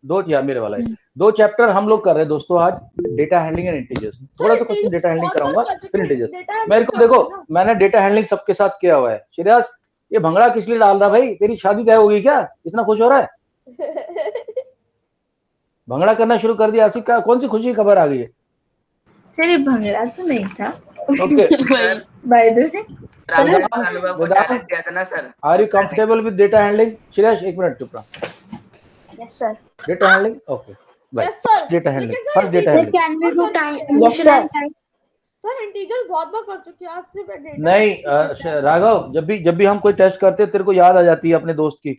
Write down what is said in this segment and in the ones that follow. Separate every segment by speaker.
Speaker 1: दो या मेरे वाला है, 2 चैप्टर हम लोग कर रहे हैं दोस्तों आज, डेटा हैंडलिंग एंड इंटीजर्स। थोड़ा सा कुछ डेटा हैंडलिंग कराऊंगा, फिर इंटीजर्स। मेरे को देखो, मैंने डेटा हैंडलिंग सबके साथ किया हुआ है। श्रेयस, ये भंगड़ा किस लिए डाल रहा भाई? तेरी शादी तय होगी क्या? इतना खुश हो रहा है? भंगड़ा करना शुरू कर दिया आसिफ का? कौन सी खुशी की खबर आ गई है?
Speaker 2: सर ये भंगड़ा तो नहीं था।
Speaker 1: ओके,
Speaker 2: बाय द वे
Speaker 3: अनुभव को चैलेंज दिया था ना sir.
Speaker 1: Are you comfortable with data handling? Shreyas एक मिनट चुप रहा।
Speaker 2: Yes sir.
Speaker 1: Data handling, okay भाई।
Speaker 4: Yes sir.
Speaker 1: Data handling, first data handling.
Speaker 5: Can we do time?
Speaker 2: Yes sir.
Speaker 4: Sir integer बहुत बार कर चुके हैं, आज सिर्फ डेटा
Speaker 1: नहीं राघव, जब भी हम कोई टेस्ट करते हैं तेरे को याद आ जाती है अपने दोस्त की,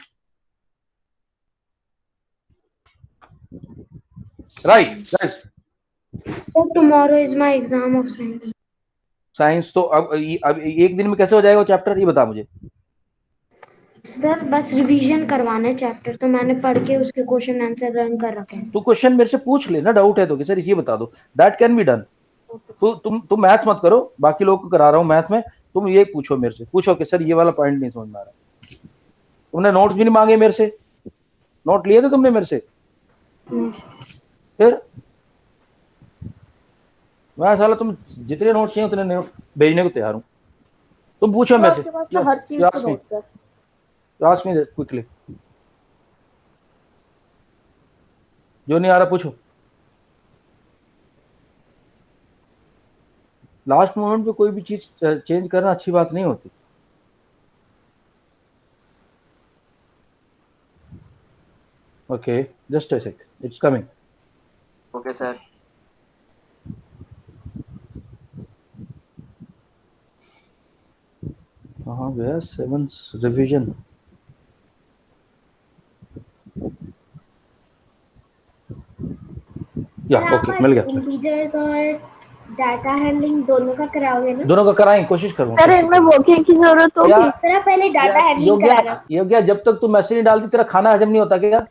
Speaker 1: right?
Speaker 5: Tomorrow is my exam of science.
Speaker 1: Science तो अब एक दिन में कैसे हो जाएगा वो चैप्टर, ये बता मुझे।
Speaker 5: सर बस रिवीजन करवाना है चैप्टर, तो मैंने पढ़ के उसके क्वेश्चन आंसर रन कर रखे हैं।
Speaker 1: तू क्वेश्चन मेरे से पूछ ले ना, डाउट है तो कि सर ये बता दो, दैट कैन बी डन। तुम मैथ्स मत करो, बाकी लोग को करा रहा हूँ मैथ में, तुम ये पूछो मेरे से, पूछो कि सर ये वाला पॉइंट नहीं समझ में आ रहा। तुमने नोट्स भी नहीं मांगे मेरे से? नोट लिए थे तुमने मेरे से? फिर मैं साला तुम जितने नोट्स चाहिए उतने नोट भेजने को तैयार हूँ। तुम पूछो मेरे से,
Speaker 4: हर चीज के नोट्स है।
Speaker 1: क्लास में क्विकली, जो नहीं आ रहा पूछो। लास्ट मोमेंट पे कोई भी चीज चेंज करना अच्छी बात नहीं होती। Okay, just a sec, it's coming.
Speaker 3: Okay sir.
Speaker 1: कहाँ गया 7th रिवीजन? या ओके, मिल गया।
Speaker 6: इंटीजर्स और डाटा हैंडलिंग दोनों का कराओगे ना?
Speaker 1: दोनों का कराएंगे, कोशिश करूंगा।
Speaker 5: सर इनमें वोकिंग की जरूरत होगी?
Speaker 6: सर आप पहले डाटा हैंडलिंग कराना।
Speaker 1: योग्या, जब तक तू मैसेज नहीं डालती तेरा खाना हजम नहीं होता क्या?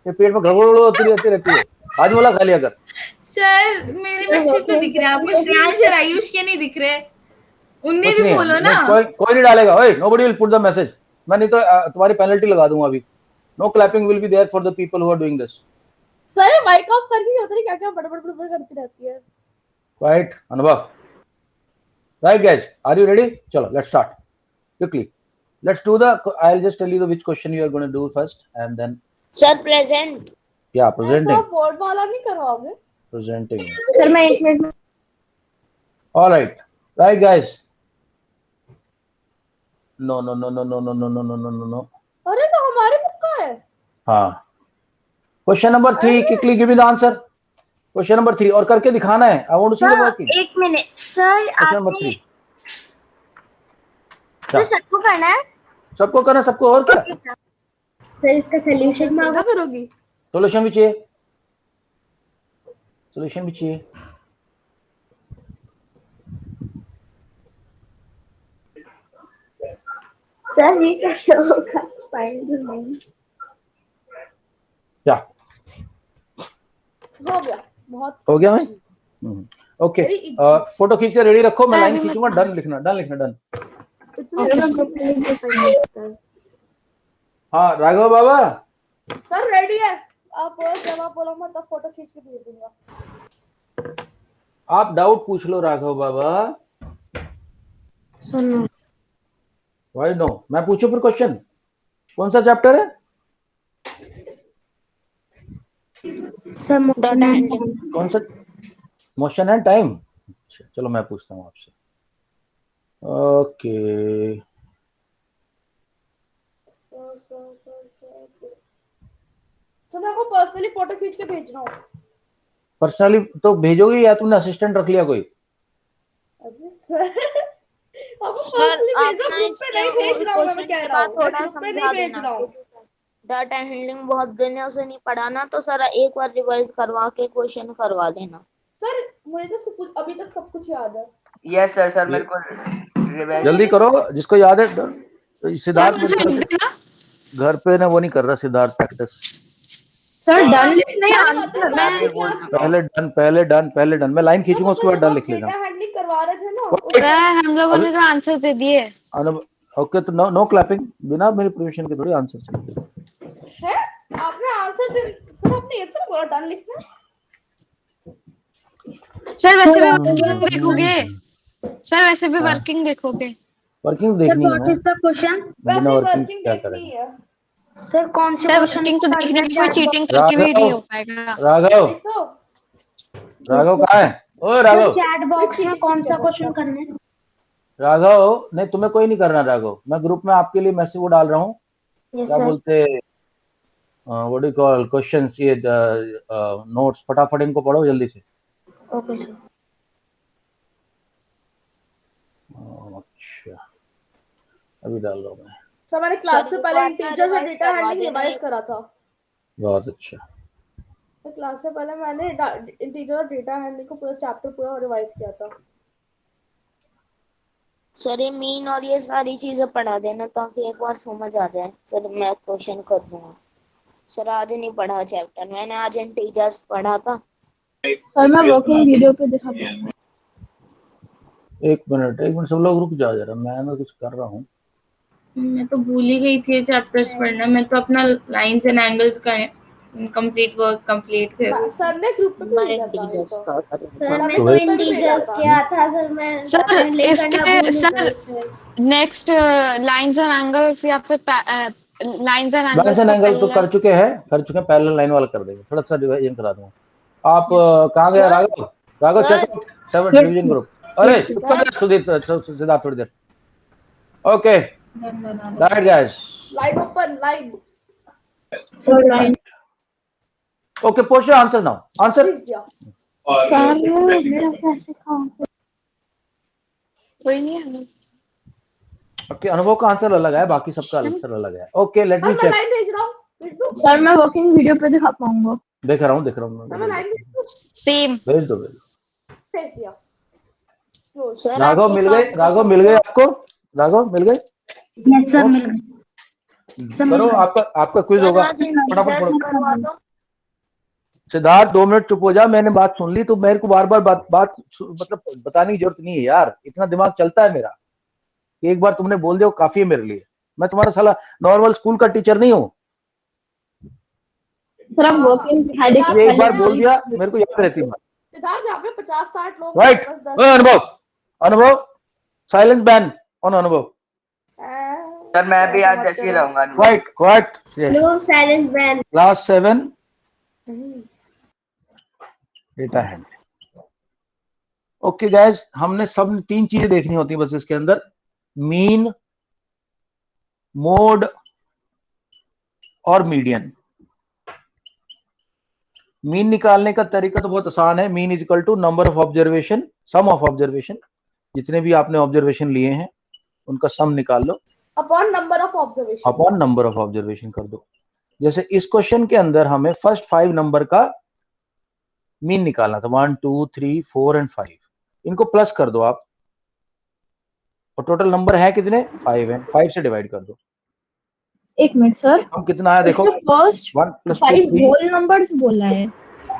Speaker 1: ये पेट में गड़बड़ होती रहती है। आज वाला खा लिया कर।
Speaker 2: सर मेरे मैसेज तो दिख रहे हैं आपको, श्रेयांश और आयुष के नहीं दिख रहे, उन्हें भी बोलो ना।
Speaker 1: कोई नहीं डालेगा। ओए, nobody will put the message. मैं नहीं तो तुम्हारी पेनल्टी लगा दूंगा अभी। No clapping will be there for the people who are doing this.
Speaker 4: Sir mike off करके नहीं होता, नहीं क्या बड़बड़ करती रहती है।
Speaker 1: Right Anubhav? Right guys, are you ready? चलो let's start quickly. Let's do the, I'll just tell you the which question you are going to do first and then.
Speaker 6: Sir present.
Speaker 1: Yeah, presenting.
Speaker 4: ऐसा board वाला नहीं करवाओगे?
Speaker 1: Presenting.
Speaker 5: Sir मैं 1 minute.
Speaker 1: All right, right guys. No.
Speaker 4: अरे तो हमारे book का है।
Speaker 1: हाँ। Question number 3, quickly give me the answer. Question number 3 और करके दिखाना है। I want to see the working.
Speaker 6: 1 minute sir,
Speaker 1: Question number 3.
Speaker 6: Sir सबको करना है?
Speaker 1: सबको करना, सबको। और क्या
Speaker 6: सर इसका सॉल्यूशन मांगा
Speaker 4: करोगी?
Speaker 1: सोल्यूशन भी चाहिए, सोल्यूशन भी चाहिए।
Speaker 6: सर ये कैसे होगा?
Speaker 1: क्या
Speaker 4: हो गया? बहुत
Speaker 1: हो गया है। ओके, फोटो खींच के रेडी रखो, मैं लाइन खींचूंगा। डन लिखना, डन। हाँ राघव बाबा।
Speaker 4: सर रेडी है, आप जब आप बोलो मैं तब फोटो खींच के भेज दूंगा।
Speaker 1: आप डाउट पूछ लो राघव बाबा।
Speaker 5: सुनो,
Speaker 1: व्हाई नो? मैं पूछूं फिर क्वेश्चन? कौन सा चैप्टर है?
Speaker 5: सर
Speaker 1: कौन सा? Motion and time. चलो मैं पूछता हूँ आपसे। ओके,
Speaker 4: तो मैं आपको पर्सनली फोटो खींच के भेज रहा हूँ।
Speaker 1: पर्सनली तो भेजोगे या तुमने असिस्टेंट रख लिया कोई?
Speaker 4: अरे सर आपको पर्सनली भेज रहा हूँ, ग्रुप पे नहीं भेज रहा हूँ। मैं कह रहा हूँ ग्रुप पे नहीं भेज रहा हूँ।
Speaker 6: डाटा हैंडलिंग बहुत दिनों से नहीं पढ़ाना, तो सर एक बार रिवाइज करवा के क्वेश्चन करवा देना।
Speaker 4: सर मुझे तो सब कुछ अभी तक सब कुछ याद है।
Speaker 3: यस सर मेरे को
Speaker 1: जल्दी करो, जिसको याद है। सिद्धार्थ घर पे ना वो नहीं कर रहा, सिद्धार्थ प्रैक्टिस।
Speaker 5: सर डन लिखने आंसर
Speaker 1: पहले डन। मैं लाइन खींचूंगा, उसके बाद डन लिख लेना।
Speaker 4: डेटा हैंडलिंग करवा रहे थे ना
Speaker 5: सर, हम लोगों ने तो आंसर दे दिए।
Speaker 1: ओके, तो नो क्लैपिंग, बिना मेरी परमिशन के थोड़ी आंसर चाहिए
Speaker 4: है। आपने आंसर दे, सर आपने डन लिखना।
Speaker 7: सर वैसे भी वर्किंग देखोगे, सर वैसे भी वर्किंग देखोगे।
Speaker 1: वर्किंग देखनी है
Speaker 5: व्हाट इज द क्वेश्चन?
Speaker 1: बिना
Speaker 4: वैसे
Speaker 1: वर्किंग
Speaker 4: वर्किंग
Speaker 1: क्या
Speaker 4: देखनी
Speaker 1: करेंगे।
Speaker 4: है।
Speaker 5: सर कौन से
Speaker 7: सर
Speaker 5: क्वेश्चन
Speaker 7: वर्किंग तो देखने में कोई चीटिंग करके
Speaker 1: राघव
Speaker 7: भी नहीं हो पाएगा।
Speaker 1: राघव
Speaker 4: लिखो।
Speaker 1: राघव कहाँ है? ओ राघव
Speaker 5: चैट बॉक्स में कौन सा क्वेश्चन करना है?
Speaker 1: राघव नहीं, तुम्हें कोई नहीं करना राघव, मैं ग्रुप में आपके लिए मैसेज वो डाल रहा हूँ,
Speaker 5: यस
Speaker 1: क्या
Speaker 5: सर।
Speaker 1: बोलते व्हाट डू कॉल क्वेश्चंस, ये नोट्स फटाफट इनको पढ़ो जल्दी से।
Speaker 5: Okay sir.
Speaker 1: अच्छा अभी डाल रहा हूँ मैं।
Speaker 4: सर मैंने क्लास से पहले इंटीजर से डेटा हैंडलिंग रिवाइज करा था।
Speaker 1: बहुत अच्छा।
Speaker 4: तो क्लास से पहले मैंने इंटीजर और डेटा हैंडलिंग को पूरा चैप्टर पूरा रिवाइज किया था।
Speaker 6: सर ये मीन और ये सारी चीजें पढ़ा देना ताकि एक बार समझ आ जाए। सर मैं क्वेश्चन कर दूंगा। सर आज नहीं पढ़ा चैप्टर, मैंने आज इंटीजर्स पढ़ा था।
Speaker 8: सर मैं वर्किंग वीडियो पे दिखा दूंगा।
Speaker 1: एक मिनट सब लोग रुक जाओ जरा, मैं कुछ कर रहा हूँ।
Speaker 2: मैं तो भूल ही गई थी चैप्टर्स पढ़ना। मैं तो अपना लाइंस एंड एंगल्स का कंप्लीट वर्क कंप्लीट कर।
Speaker 4: सर ने ग्रुप पे
Speaker 6: मैं
Speaker 4: भेजा था ये
Speaker 6: इंटीजर्स
Speaker 4: तो।
Speaker 6: का कर
Speaker 4: सर
Speaker 6: था।
Speaker 4: मैं तो इंटीजर्स किया था सर। मैं
Speaker 7: सर इसके sir next lines and angles या फिर lines and
Speaker 1: lines
Speaker 7: angles
Speaker 1: and
Speaker 7: का
Speaker 1: एंगल तो कर चुके हैं पैरेलल लाइन वाला कर देंगे, थोड़ा सा रिवीजन करा दूंगा। आप कहाँ गया Raghav? Raghav
Speaker 6: sir.
Speaker 1: Check seven revision group. अरे चुप कर सुधीर सिद्धार्थ थोड़ी देर। Okay right guys,
Speaker 4: line open line.
Speaker 8: Sir line
Speaker 1: okay post answer now answer.
Speaker 4: लिख दिया।
Speaker 8: सर मेरा कैसे कहाँ से?
Speaker 7: कोई नहीं है।
Speaker 1: ओके अनुभव का आंसर अलग है, बाकी सबका आंसर अलग है। ओके लेट मी
Speaker 4: मैं
Speaker 1: चेक।
Speaker 4: लाइन भेज रहा हूँ। भेज दो।
Speaker 8: सर मैं वर्किंग वीडियो पे दिखा पाऊंगा।
Speaker 1: देख रहा हूँ
Speaker 4: मैं लाइन भेज दूँ।
Speaker 7: सेम
Speaker 1: भेज दो।
Speaker 4: भेज दिया।
Speaker 6: सर
Speaker 1: राघव मिल गए आपको? राघव मिल गए?
Speaker 5: यस सर मिल गए।
Speaker 1: करो आपका क्विज होगा, फटाफट पढ़ो। सिद्धार्थ 2 मिनट चुप हो जा, मैंने बात सुन ली तो मेरे को बार बार बात मतलब बताने की जरूरत नहीं है यार, इतना दिमाग चलता है मेरा। एक बार तुमने बोल दिया काफी है मेरे लिए, मैं तुम्हारा साला नॉर्मल स्कूल का टीचर नहीं हूँ।
Speaker 8: सर आप वर्किंग
Speaker 1: ये एक बार बोल दिया मेरे को याद रहती बात।
Speaker 4: सिद्धार्थ यहाँ पे 50-60 लोग
Speaker 1: राइट अनुभव साइलेंस बैन ऑन अनुभव।
Speaker 3: सर मैं भी आज जैसे ही रहूंगा।
Speaker 1: Quite
Speaker 4: silence ban.
Speaker 1: Class 7 data hand. Okay guys, हमने सब 3 चीजें देखनी होती है बस इसके अंदर, मीन, मोड और मीडियन। मीन निकालने का तरीका तो बहुत आसान है। Mean is equal to number of observation, sum of observation, जितने भी आपने ऑब्जर्वेशन लिए हैं उनका सम निकाल लो
Speaker 4: अपॉन नंबर ऑफ ऑब्जर्वेशन
Speaker 1: कर दो। जैसे इस क्वेश्चन के अंदर हमें फर्स्ट 5 नंबर का मीन निकालना था, 1 2 3 4 एंड 5। इनको प्लस कर दो आप, और टोटल नंबर है कितने? 5 है, 5 से डिवाइड कर दो।
Speaker 8: एक मिनट सर,
Speaker 1: हम कितना आया देखो,
Speaker 8: फर्स्ट
Speaker 1: 1 +
Speaker 8: 5
Speaker 1: 2
Speaker 8: होल नंबर्स बोला है।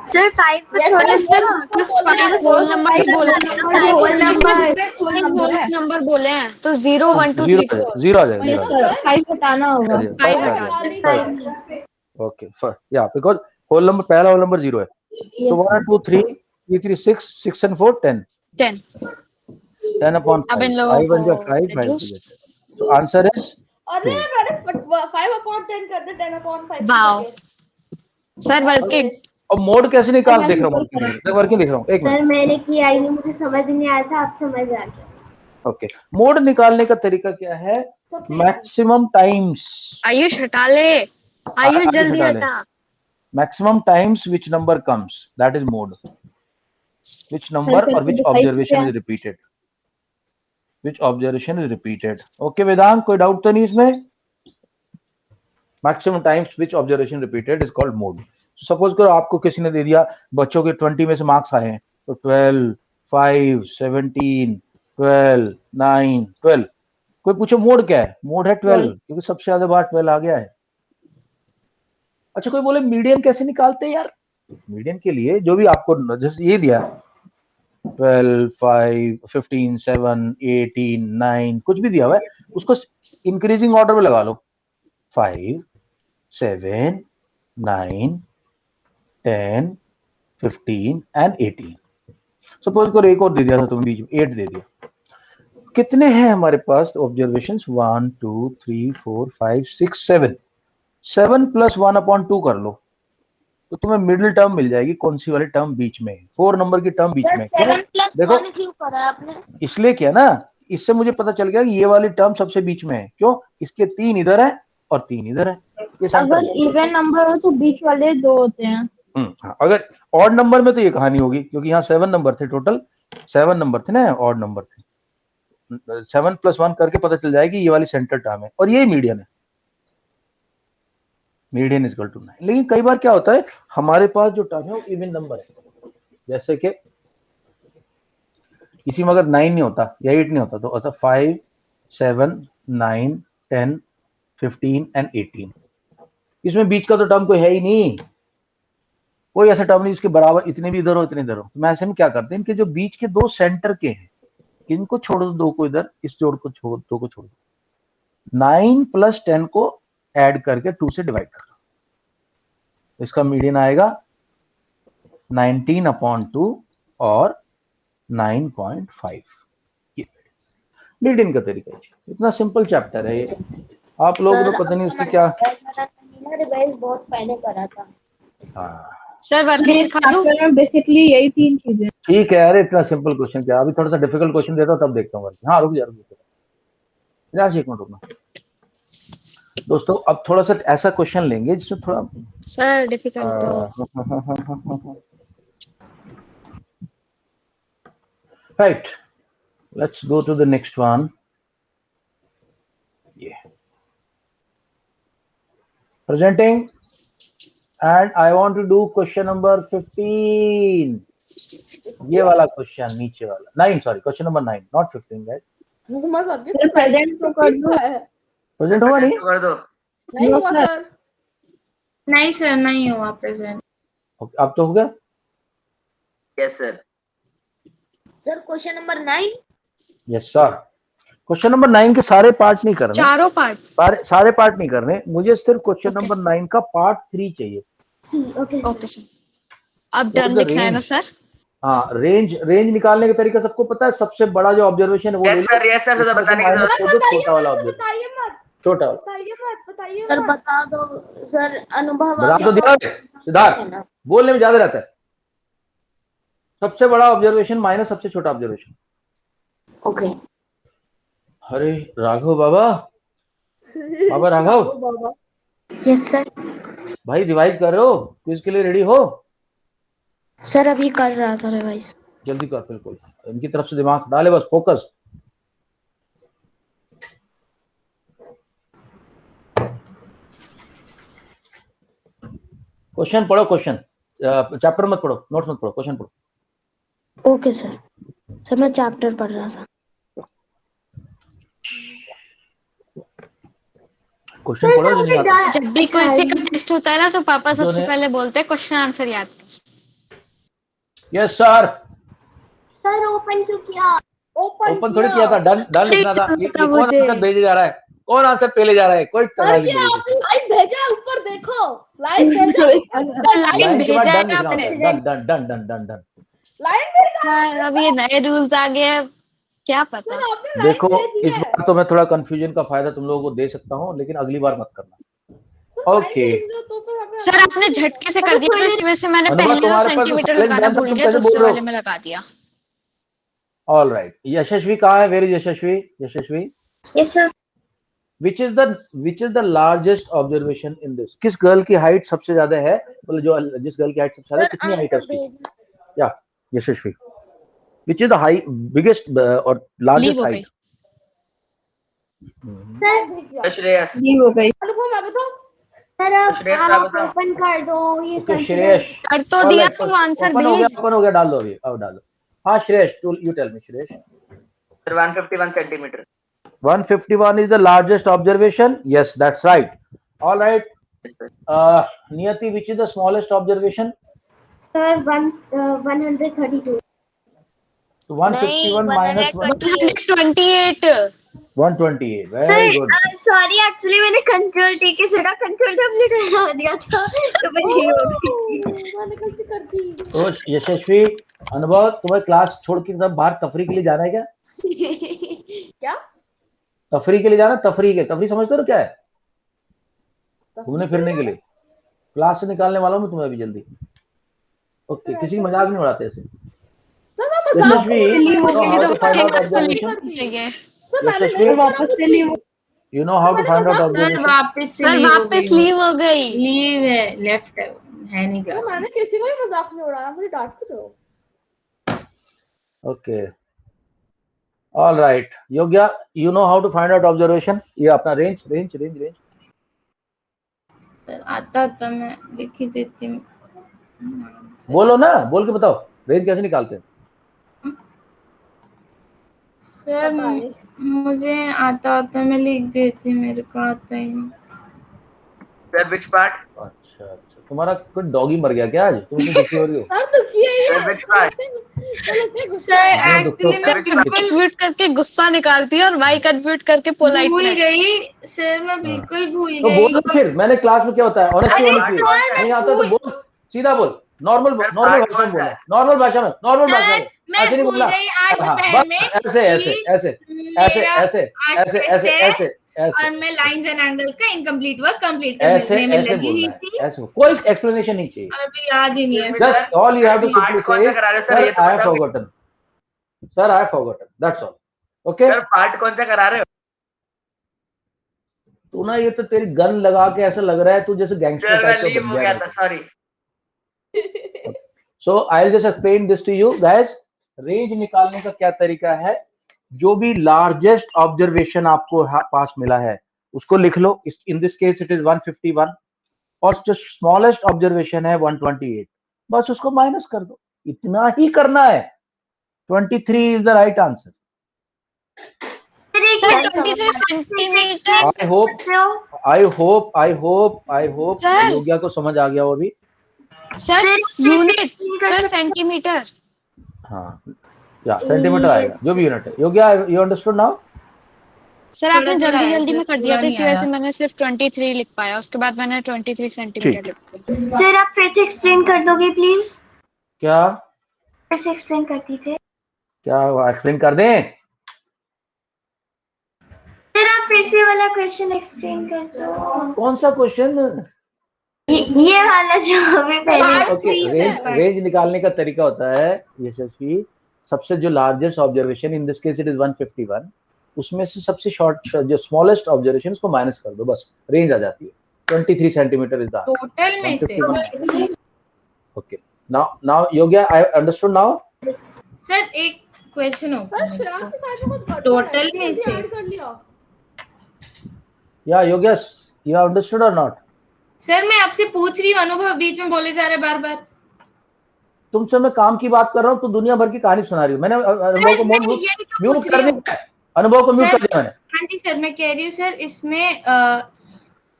Speaker 6: सर 5 को छोड़
Speaker 7: फर्स्ट 5 होल नंबर्स बोले हैं, होल नंबर बोले हैं तो 0 1 2 3 4
Speaker 1: 0 आ जाएगा।
Speaker 8: यस सर 5 हटाना होगा।
Speaker 7: 5 हटा
Speaker 1: ओके या बिकॉज़ होल नंबर, पहला होल नंबर 0 है। So 1 2 3 3 6 6 and 4 10 10 upon 5
Speaker 7: अब इन
Speaker 1: 5
Speaker 7: लोगों
Speaker 1: बन
Speaker 7: को
Speaker 1: जाए 5 तो आंसर इज
Speaker 4: अरे मैंने 5/10 कर दे 10/5।
Speaker 7: Wow sir working.
Speaker 1: अब मोड कैसे निकाल, देख रहा हूँ वर्किंग लिख रहा हूँ। एक मिनट
Speaker 4: सर मैंने किया ही नहीं, मुझे समझ नहीं आया था, अब समझ आ गया।
Speaker 1: ओके, मोड निकालने का तरीका क्या है? मैक्सिमम टाइम्स,
Speaker 7: आयुष हटा ले, आयुष जल्दी हटा।
Speaker 1: Maximum times which number comes, that is mode. Which number or which observation is repeated, okay वेदांत, कोई डाउट तो नहीं इसमें? Maximum times which observation repeated is called mode. Suppose करो आपको किसी ने दे दिया, बच्चों के 20 में से मार्क्स आए हैं, तो 12 5 17 12 9 12। कोई पूछे मोड क्या है? मोड है 12, क्योंकि सबसे ज्यादा बार 12 आ गया है। अच्छा कोई बोले मीडियन कैसे निकालते हैं यार? मीडियन के लिए जो भी आपको जैसे ये दिया 12 5 15 7 18 9 कुछ भी दिया हुआ है, उसको इंक्रीजिंग ऑर्डर में लगा लो, 5 7 9 10, 15 एंड 18। सपोज करो एक और दे दिया था तुम बीच में, 8 दे दिया। कितने हैं हमारे पास ऑब्जर्वेशंस? 1 2 3 4 5 6 7। 7 + 1/2 कर लो तो तुम्हें मिडिल टर्म मिल जाएगी। कौन सी वाली टर्म बीच में? 4 नंबर की टर्म बीच में। देखो
Speaker 5: क्यों करा आपने?
Speaker 1: इसलिए क्या ना, इससे मुझे पता चल गया कि ये वाली टर्म सबसे बीच में है। क्यों? इसके 3 इधर है और 3 इधर है। ये
Speaker 8: अगर इवन नंबर हो तो बीच वाले 2 होते हैं।
Speaker 1: हाँ, अगर ऑड नंबर में तो ये कहानी होगी, क्योंकि यहाँ 7 नंबर थे, टोटल 7 नंबर थे ना, ऑड नंबर थे। 7 + 1 करके पता चल जाएगी ये वाली सेंटर टर्म है और यही मीडियन है। Median is equal to 9। लेकिन कई बार क्या होता है, हमारे पास जो टर्म है वो इवन नंबर है। जैसे कि इसी में अगर 9 नहीं होता या 8 नहीं होता तो होता 5 7 9 10 15 एंड 18। इसमें बीच का तो टर्म कोई है ही नहीं, कोई ऐसा टर्म नहीं जिसके बराबर इतने भी इधर हो इतने इधर हो। तो मैं ऐसे में क्या करते हैं, इनके जो बीच के 2 सेंटर के हैं इनको छोड़ दो, 2 को इधर, इस जोड़ को छोड़, 2 को छोड़ दो। 9 + 10 को ऐड करके 2 से डिवाइड कर दो। इसका मीडियन आएगा 19/2 और 9.5। ये मीडियन का तरीका है। इतना सिंपल चैप्टर है ये। आप लोग तो पता नहीं उसकी क्या।
Speaker 5: रिवाइज बहुत पहले करा था।
Speaker 1: हाँ
Speaker 7: सर वर्किंग
Speaker 8: इस
Speaker 7: दिखा दूं?
Speaker 8: चैप्टर में बेसिकली यही 3 चीजें।
Speaker 1: ठीक है। अरे इतना सिंपल क्वेश्चन क्या, अभी थोड़ा सा डिफिकल्ट क्वेश्चन देता हूँ तब देखता हूँ। हाँ रुक जा एक मिनट रुकना दोस्तों। अब थोड़ा सा ऐसा क्वेश्चन लेंगे जिसमें थोड़ा
Speaker 7: सर डिफिकल्ट तो
Speaker 1: right, let's go to the next one. Yeah, presenting, and I want to do question number 15. ये वाला क्वेश्चन नीचे वाला 9, sorry question number 9, not 15 guys.
Speaker 8: Sir present तो कर दो।
Speaker 1: प्रेजेंट होगा नहीं?
Speaker 3: कर दो।
Speaker 4: नहीं हुआ सर।
Speaker 2: नहीं सर, नहीं हुआ प्रेजेंट।
Speaker 1: अब तो हो गया।
Speaker 3: Yes sir.
Speaker 5: Sir question number 9।
Speaker 1: Yes sir. Question number 9 के सारे पार्ट नहीं करने,
Speaker 7: चारों पार्ट
Speaker 1: सारे पार्ट नहीं करने, मुझे सिर्फ क्वेश्चन
Speaker 7: Okay.
Speaker 1: नंबर 9 का पार्ट 3 चाहिए।
Speaker 7: Okay sir. अब डन लिखना है ना सर?
Speaker 1: हाँ, रेंज निकालने का तरीका सबको पता है। सबसे बड़ा जो ऑब्जर्वेशन है वो ले लो।
Speaker 3: यस सर
Speaker 1: उसमें से
Speaker 3: बताने की
Speaker 1: माइनस
Speaker 3: जरूरत
Speaker 1: कर दो छोटा वाला ऑब्जर्वेशन,
Speaker 4: बताइए मत,
Speaker 1: छोटा वाला।
Speaker 4: बताइए
Speaker 6: सर
Speaker 4: मत।
Speaker 6: बता दो सर, अनुभव
Speaker 1: बता
Speaker 6: अभी
Speaker 1: तो दिया सिद्धार्थ, बोलने में ज्यादा रहता है। सबसे बड़ा ऑब्जर्वेशन माइनस सबसे छोटा ऑब्जर्वेशन।
Speaker 6: ओके।
Speaker 1: अरे राघव बाबा राघव,
Speaker 5: यस सर।
Speaker 1: भाई रिवाइज कर रहे हो? क्विज के लिए रेडी हो?
Speaker 5: सर अभी कर रहा था रिवाइज।
Speaker 1: जल्दी कर, बिल्कुल इनकी तरफ से दिमाग डाले, बस फोकस। क्वेश्चन पढ़ो, क्वेश्चन चैप्टर मत पढ़ो, नोट्स मत पढ़ो, क्वेश्चन पढ़ो।
Speaker 5: Okay sir. सर मैं चैप्टर पढ़ रहा था।
Speaker 1: क्वेश्चन पढ़ो जो नहीं आता।
Speaker 7: जब भी कोई सी का टेस्ट होता है ना तो पापा
Speaker 1: जो
Speaker 7: सबसे
Speaker 1: नहीं-
Speaker 7: पहले बोलते हैं क्वेश्चन आंसर याद कर।
Speaker 1: Yes sir.
Speaker 6: सर ओपन क्यों किया?
Speaker 1: ओपन थोड़ी किया था, डन लिखना था। ये कौन
Speaker 7: मुझे।
Speaker 1: आंसर भेजे जा रहा है? कौन आंसर पहले जा रहा है? कोई टकराई नहीं मिलेगी।
Speaker 4: आपने लाइन भेजा है, ऊपर देखो लाइन भेजा।
Speaker 7: लाइन
Speaker 1: लाइन के बाद
Speaker 7: भेजा है
Speaker 1: डन लिखना
Speaker 7: आपने।
Speaker 1: होता है। डन।
Speaker 4: लाइन भेजा
Speaker 7: सर अब ये नए रूल्स आ गए हैं, क्या पता।
Speaker 4: सर, आपने लाइन
Speaker 1: देखो
Speaker 4: भेजी
Speaker 1: इस
Speaker 4: है।
Speaker 1: बार तो मैं थोड़ा कंफ्यूजन का फायदा तुम लोगों को दे सकता हूँ, लेकिन अगली बार मत करना।
Speaker 4: Sir, line
Speaker 1: okay.
Speaker 4: भेज दो तो फिर हमें
Speaker 7: सर आपने झटके से कर दिया तो इसी वजह से मैंने
Speaker 1: अनुभव,
Speaker 7: पहले
Speaker 1: तुम्हारे पास
Speaker 7: सेंटीमीटर
Speaker 1: silent
Speaker 7: लगाना
Speaker 1: band था,
Speaker 7: भूल
Speaker 1: तुम
Speaker 7: गया,
Speaker 1: कैसे बोल
Speaker 7: दूसरे
Speaker 1: रहे हो?
Speaker 7: वाले में लगा दिया।
Speaker 1: All right. यशस्वी कहाँ है? Where is Yashasvi?
Speaker 6: Yes sir.
Speaker 1: Which is the largest observation in this? किस गर्ल की हाइट सबसे ज्यादा है? मतलब जो जिस गर्ल की हाइट सबसे ज्यादा है, कितनी हाइट है उसकी? या Yashasvi, which is the high biggest और लार्जेस्ट
Speaker 7: लीव हो
Speaker 1: हाइट?
Speaker 3: श्रेयस।
Speaker 8: ये हो गई।
Speaker 4: अनुभव मैं बताऊं?
Speaker 6: सर
Speaker 3: श्रेयस
Speaker 6: आप
Speaker 3: आप बताओ।
Speaker 6: ओपन कर दो ये
Speaker 1: ओके श्रेयस,
Speaker 7: कर तो दिया तो आंसर
Speaker 1: ओपन हो
Speaker 7: भेज।
Speaker 1: गया, ओपन हो गया, डाल दो अभी, अब डालो। हाँ Shreyas, you tell me Shreyas.
Speaker 3: Sir 151 centimetre.
Speaker 1: 151 is the largest observation. Yes, that's right. All right. Niyati, which is the smallest observation?
Speaker 6: Sir 132।
Speaker 1: So 151 minus 1.
Speaker 7: 128
Speaker 1: 128 very good.
Speaker 6: Sorry actually मैंने कंट्रोल टी के जगह कंट्रोल डब्ल्यू दबा दिया था तो मैं यही हो गई।
Speaker 4: मैंने गलती कर दी।
Speaker 1: तो यशस्वी, अनुभव, तुम्हें क्लास छोड़ के सब बाहर तफरी के लिए जाना है क्या?
Speaker 4: क्या?
Speaker 1: तफरी के लिए जाना, तफरी समझते हो क्या है? घूमने फिरने के लिए। क्लास से निकालने वाला हूँ मैं तुम्हें अभी जल्दी। ओके, किसी की मजाक नहीं उड़ाते ऐसे।
Speaker 4: सर मैं मजाक
Speaker 1: यशस्वी,
Speaker 7: लिए
Speaker 1: you know
Speaker 7: उसके
Speaker 1: how
Speaker 7: तो
Speaker 1: to find out
Speaker 7: वापस
Speaker 1: observation?
Speaker 7: चाहिए।
Speaker 4: सर मैंने
Speaker 1: यशस्वी,
Speaker 4: नहीं करा कुछ भी।
Speaker 1: you know how to find out
Speaker 2: sir
Speaker 1: observation?
Speaker 2: वापस से
Speaker 7: सर वापस लीव हो गई।
Speaker 2: लीव है, लेफ्ट है नहीं
Speaker 4: सर
Speaker 2: क्लास।
Speaker 4: मैंने किसी को भी मजाक नहीं उड़ाया, मुझे डांट क्यों दो?
Speaker 1: Okay. All right. Yogya, you know how to find out observation? ये अपना range।
Speaker 2: सर आता मैं लिख ही देती हूँ।
Speaker 1: बोलो ना, बोल के बताओ रेंज कैसे निकालते हैं।
Speaker 2: सर मुझे आता मैं लिख देती, मेरे को आता ही नहीं।
Speaker 3: Sir which part?
Speaker 1: अच्छा, तुम्हारा कोई डॉगी मर गया क्या आज? तुम इतनी दुखी हो रही हो?
Speaker 4: सर दुखी है
Speaker 3: sir which part?
Speaker 2: Sir actually मैं बिल्कुल
Speaker 7: म्यूट करके गुस्सा निकालती है और माइक अनम्यूट करके
Speaker 2: भूल
Speaker 7: पोलाइटनेस।
Speaker 2: गई सर, मैं बिल्कुल भूल
Speaker 1: तो
Speaker 2: गई।
Speaker 1: बोलो फिर, मैंने क्लास में क्या होता है ऑनेस्टी होनी चाहिए। नहीं आता तो बोल, सीधा बोल, नॉर्मल भाषा में बोलना, नॉर्मल भाषा में
Speaker 2: मैं
Speaker 1: ऐसे नहीं
Speaker 2: भूल
Speaker 1: बोलना।
Speaker 2: गई आज
Speaker 1: हाँ,
Speaker 2: दोपहर
Speaker 1: बस
Speaker 2: में
Speaker 1: ऐसे ऐसे
Speaker 2: कि
Speaker 1: ऐसे ऐसे
Speaker 2: मेरा
Speaker 1: ऐसे
Speaker 2: आज
Speaker 1: ऐसे
Speaker 2: टेस्ट
Speaker 1: ऐसे
Speaker 2: है
Speaker 1: ऐसे ऐसे
Speaker 2: और मैं लाइंस एंड एंगल्स का इनकम्प्लीट वर्क कंप्लीट
Speaker 1: ऐसे
Speaker 2: करने में
Speaker 1: ऐसे
Speaker 2: लगी हुई
Speaker 1: बोलना
Speaker 2: थी
Speaker 1: है। ऐसे कोई एक्सप्लेनेशन नहीं चाहिए।
Speaker 2: और अभी याद ही नहीं है।
Speaker 1: Just all you have to simply
Speaker 3: कौन सा
Speaker 1: say,
Speaker 3: करा रहे हो सर?
Speaker 1: sir,
Speaker 3: ये तो
Speaker 1: I have
Speaker 3: बताओ।
Speaker 1: forgotten. Sir, I have forgotten. That's all. Okay?
Speaker 3: Sir part कौन सा करा रहे हो?
Speaker 1: तू ना, ये तो तेरी गन लगा के ऐसा लग रहा है तू जैसे गैंगस्टर
Speaker 3: सर मैं
Speaker 1: टाइप का
Speaker 3: लीव
Speaker 1: बन
Speaker 3: हो
Speaker 1: गया
Speaker 3: गया
Speaker 1: है।
Speaker 3: था, sorry.
Speaker 1: So I'll just explain this to you guys. Range निकालने का क्या तरीका है? जो भी लार्जेस्ट ऑब्जर्वेशन आपको पास मिला है उसको लिख लो। In this case it is 151 और जो स्मॉलेस्ट ऑब्जर्वेशन है 128, बस उसको माइनस कर दो। इतना ही करना है। 23 is the right answer.
Speaker 7: Sir 23 centimetre.
Speaker 1: I hope
Speaker 7: Sir.
Speaker 1: योग्या को समझ आ गया वो भी।
Speaker 7: Sir unit, sir centimetre.
Speaker 1: हाँ, या सेंटीमीटर आएगा, जो भी यूनिट है। योग्या, यू अंडरस्टूड नाउ?
Speaker 7: सर आपने
Speaker 2: थोड़ा
Speaker 7: जल्दी
Speaker 2: आया,
Speaker 7: जल्दी
Speaker 2: सर,
Speaker 7: में कर दिया
Speaker 2: पूरा
Speaker 7: था,
Speaker 2: नहीं
Speaker 7: इसी वजह से
Speaker 2: आया।
Speaker 7: मैंने सिर्फ 23 लिख पाया, उसके बाद मैंने 23 सेंटीमीटर लिख पाया।
Speaker 6: सर आप फिर से एक्सप्लेन कर दोगे प्लीज?
Speaker 1: क्या
Speaker 6: फिर से एक्सप्लेन करती थे।
Speaker 1: क्या एक्सप्लेन कर दें?
Speaker 6: सर आप फिर से वाला क्वेश्चन एक्सप्लेन कर दो।
Speaker 1: कौन सा क्वेश्चन?
Speaker 6: ये वाला जो हमें पहले।
Speaker 1: ओके, रेंज निकालने का तरीका होता है यशस्वी, सबसे जो largest observation, in this case it is 151, उसमें से सबसे शॉर्ट जो स्मॉलेस्ट ऑब्जर्वेशन उसको माइनस कर दो, बस रेंज आ जाती है। 23 सेंटीमीटर इज द
Speaker 2: टोटल में से।
Speaker 1: Okay, now Yogya, I understood now.
Speaker 2: Sir एक क्वेश्चन हो
Speaker 4: सर श्रेया की साइड में कुछ गड़बड़ है,
Speaker 2: टोटल में
Speaker 4: जल्दी
Speaker 2: से।
Speaker 4: ऐड कर लिया।
Speaker 1: या योग्या, यू हैव अंडरस्टूड और नॉट?
Speaker 2: सर मैं आपसे पूछ रही हूँ, अनुभव बीच में बोले जा रहे बार बार।
Speaker 1: तुमसे मैं काम की बात कर रहा हूँ, तो दुनिया भर की कहानी सुना रही हूँ। मैंने अनुभव को म्यूट कर दिया, अनुभव को म्यूट कर दिया मैंने।
Speaker 2: हाँ जी सर, मैं कह रही हूँ सर इसमें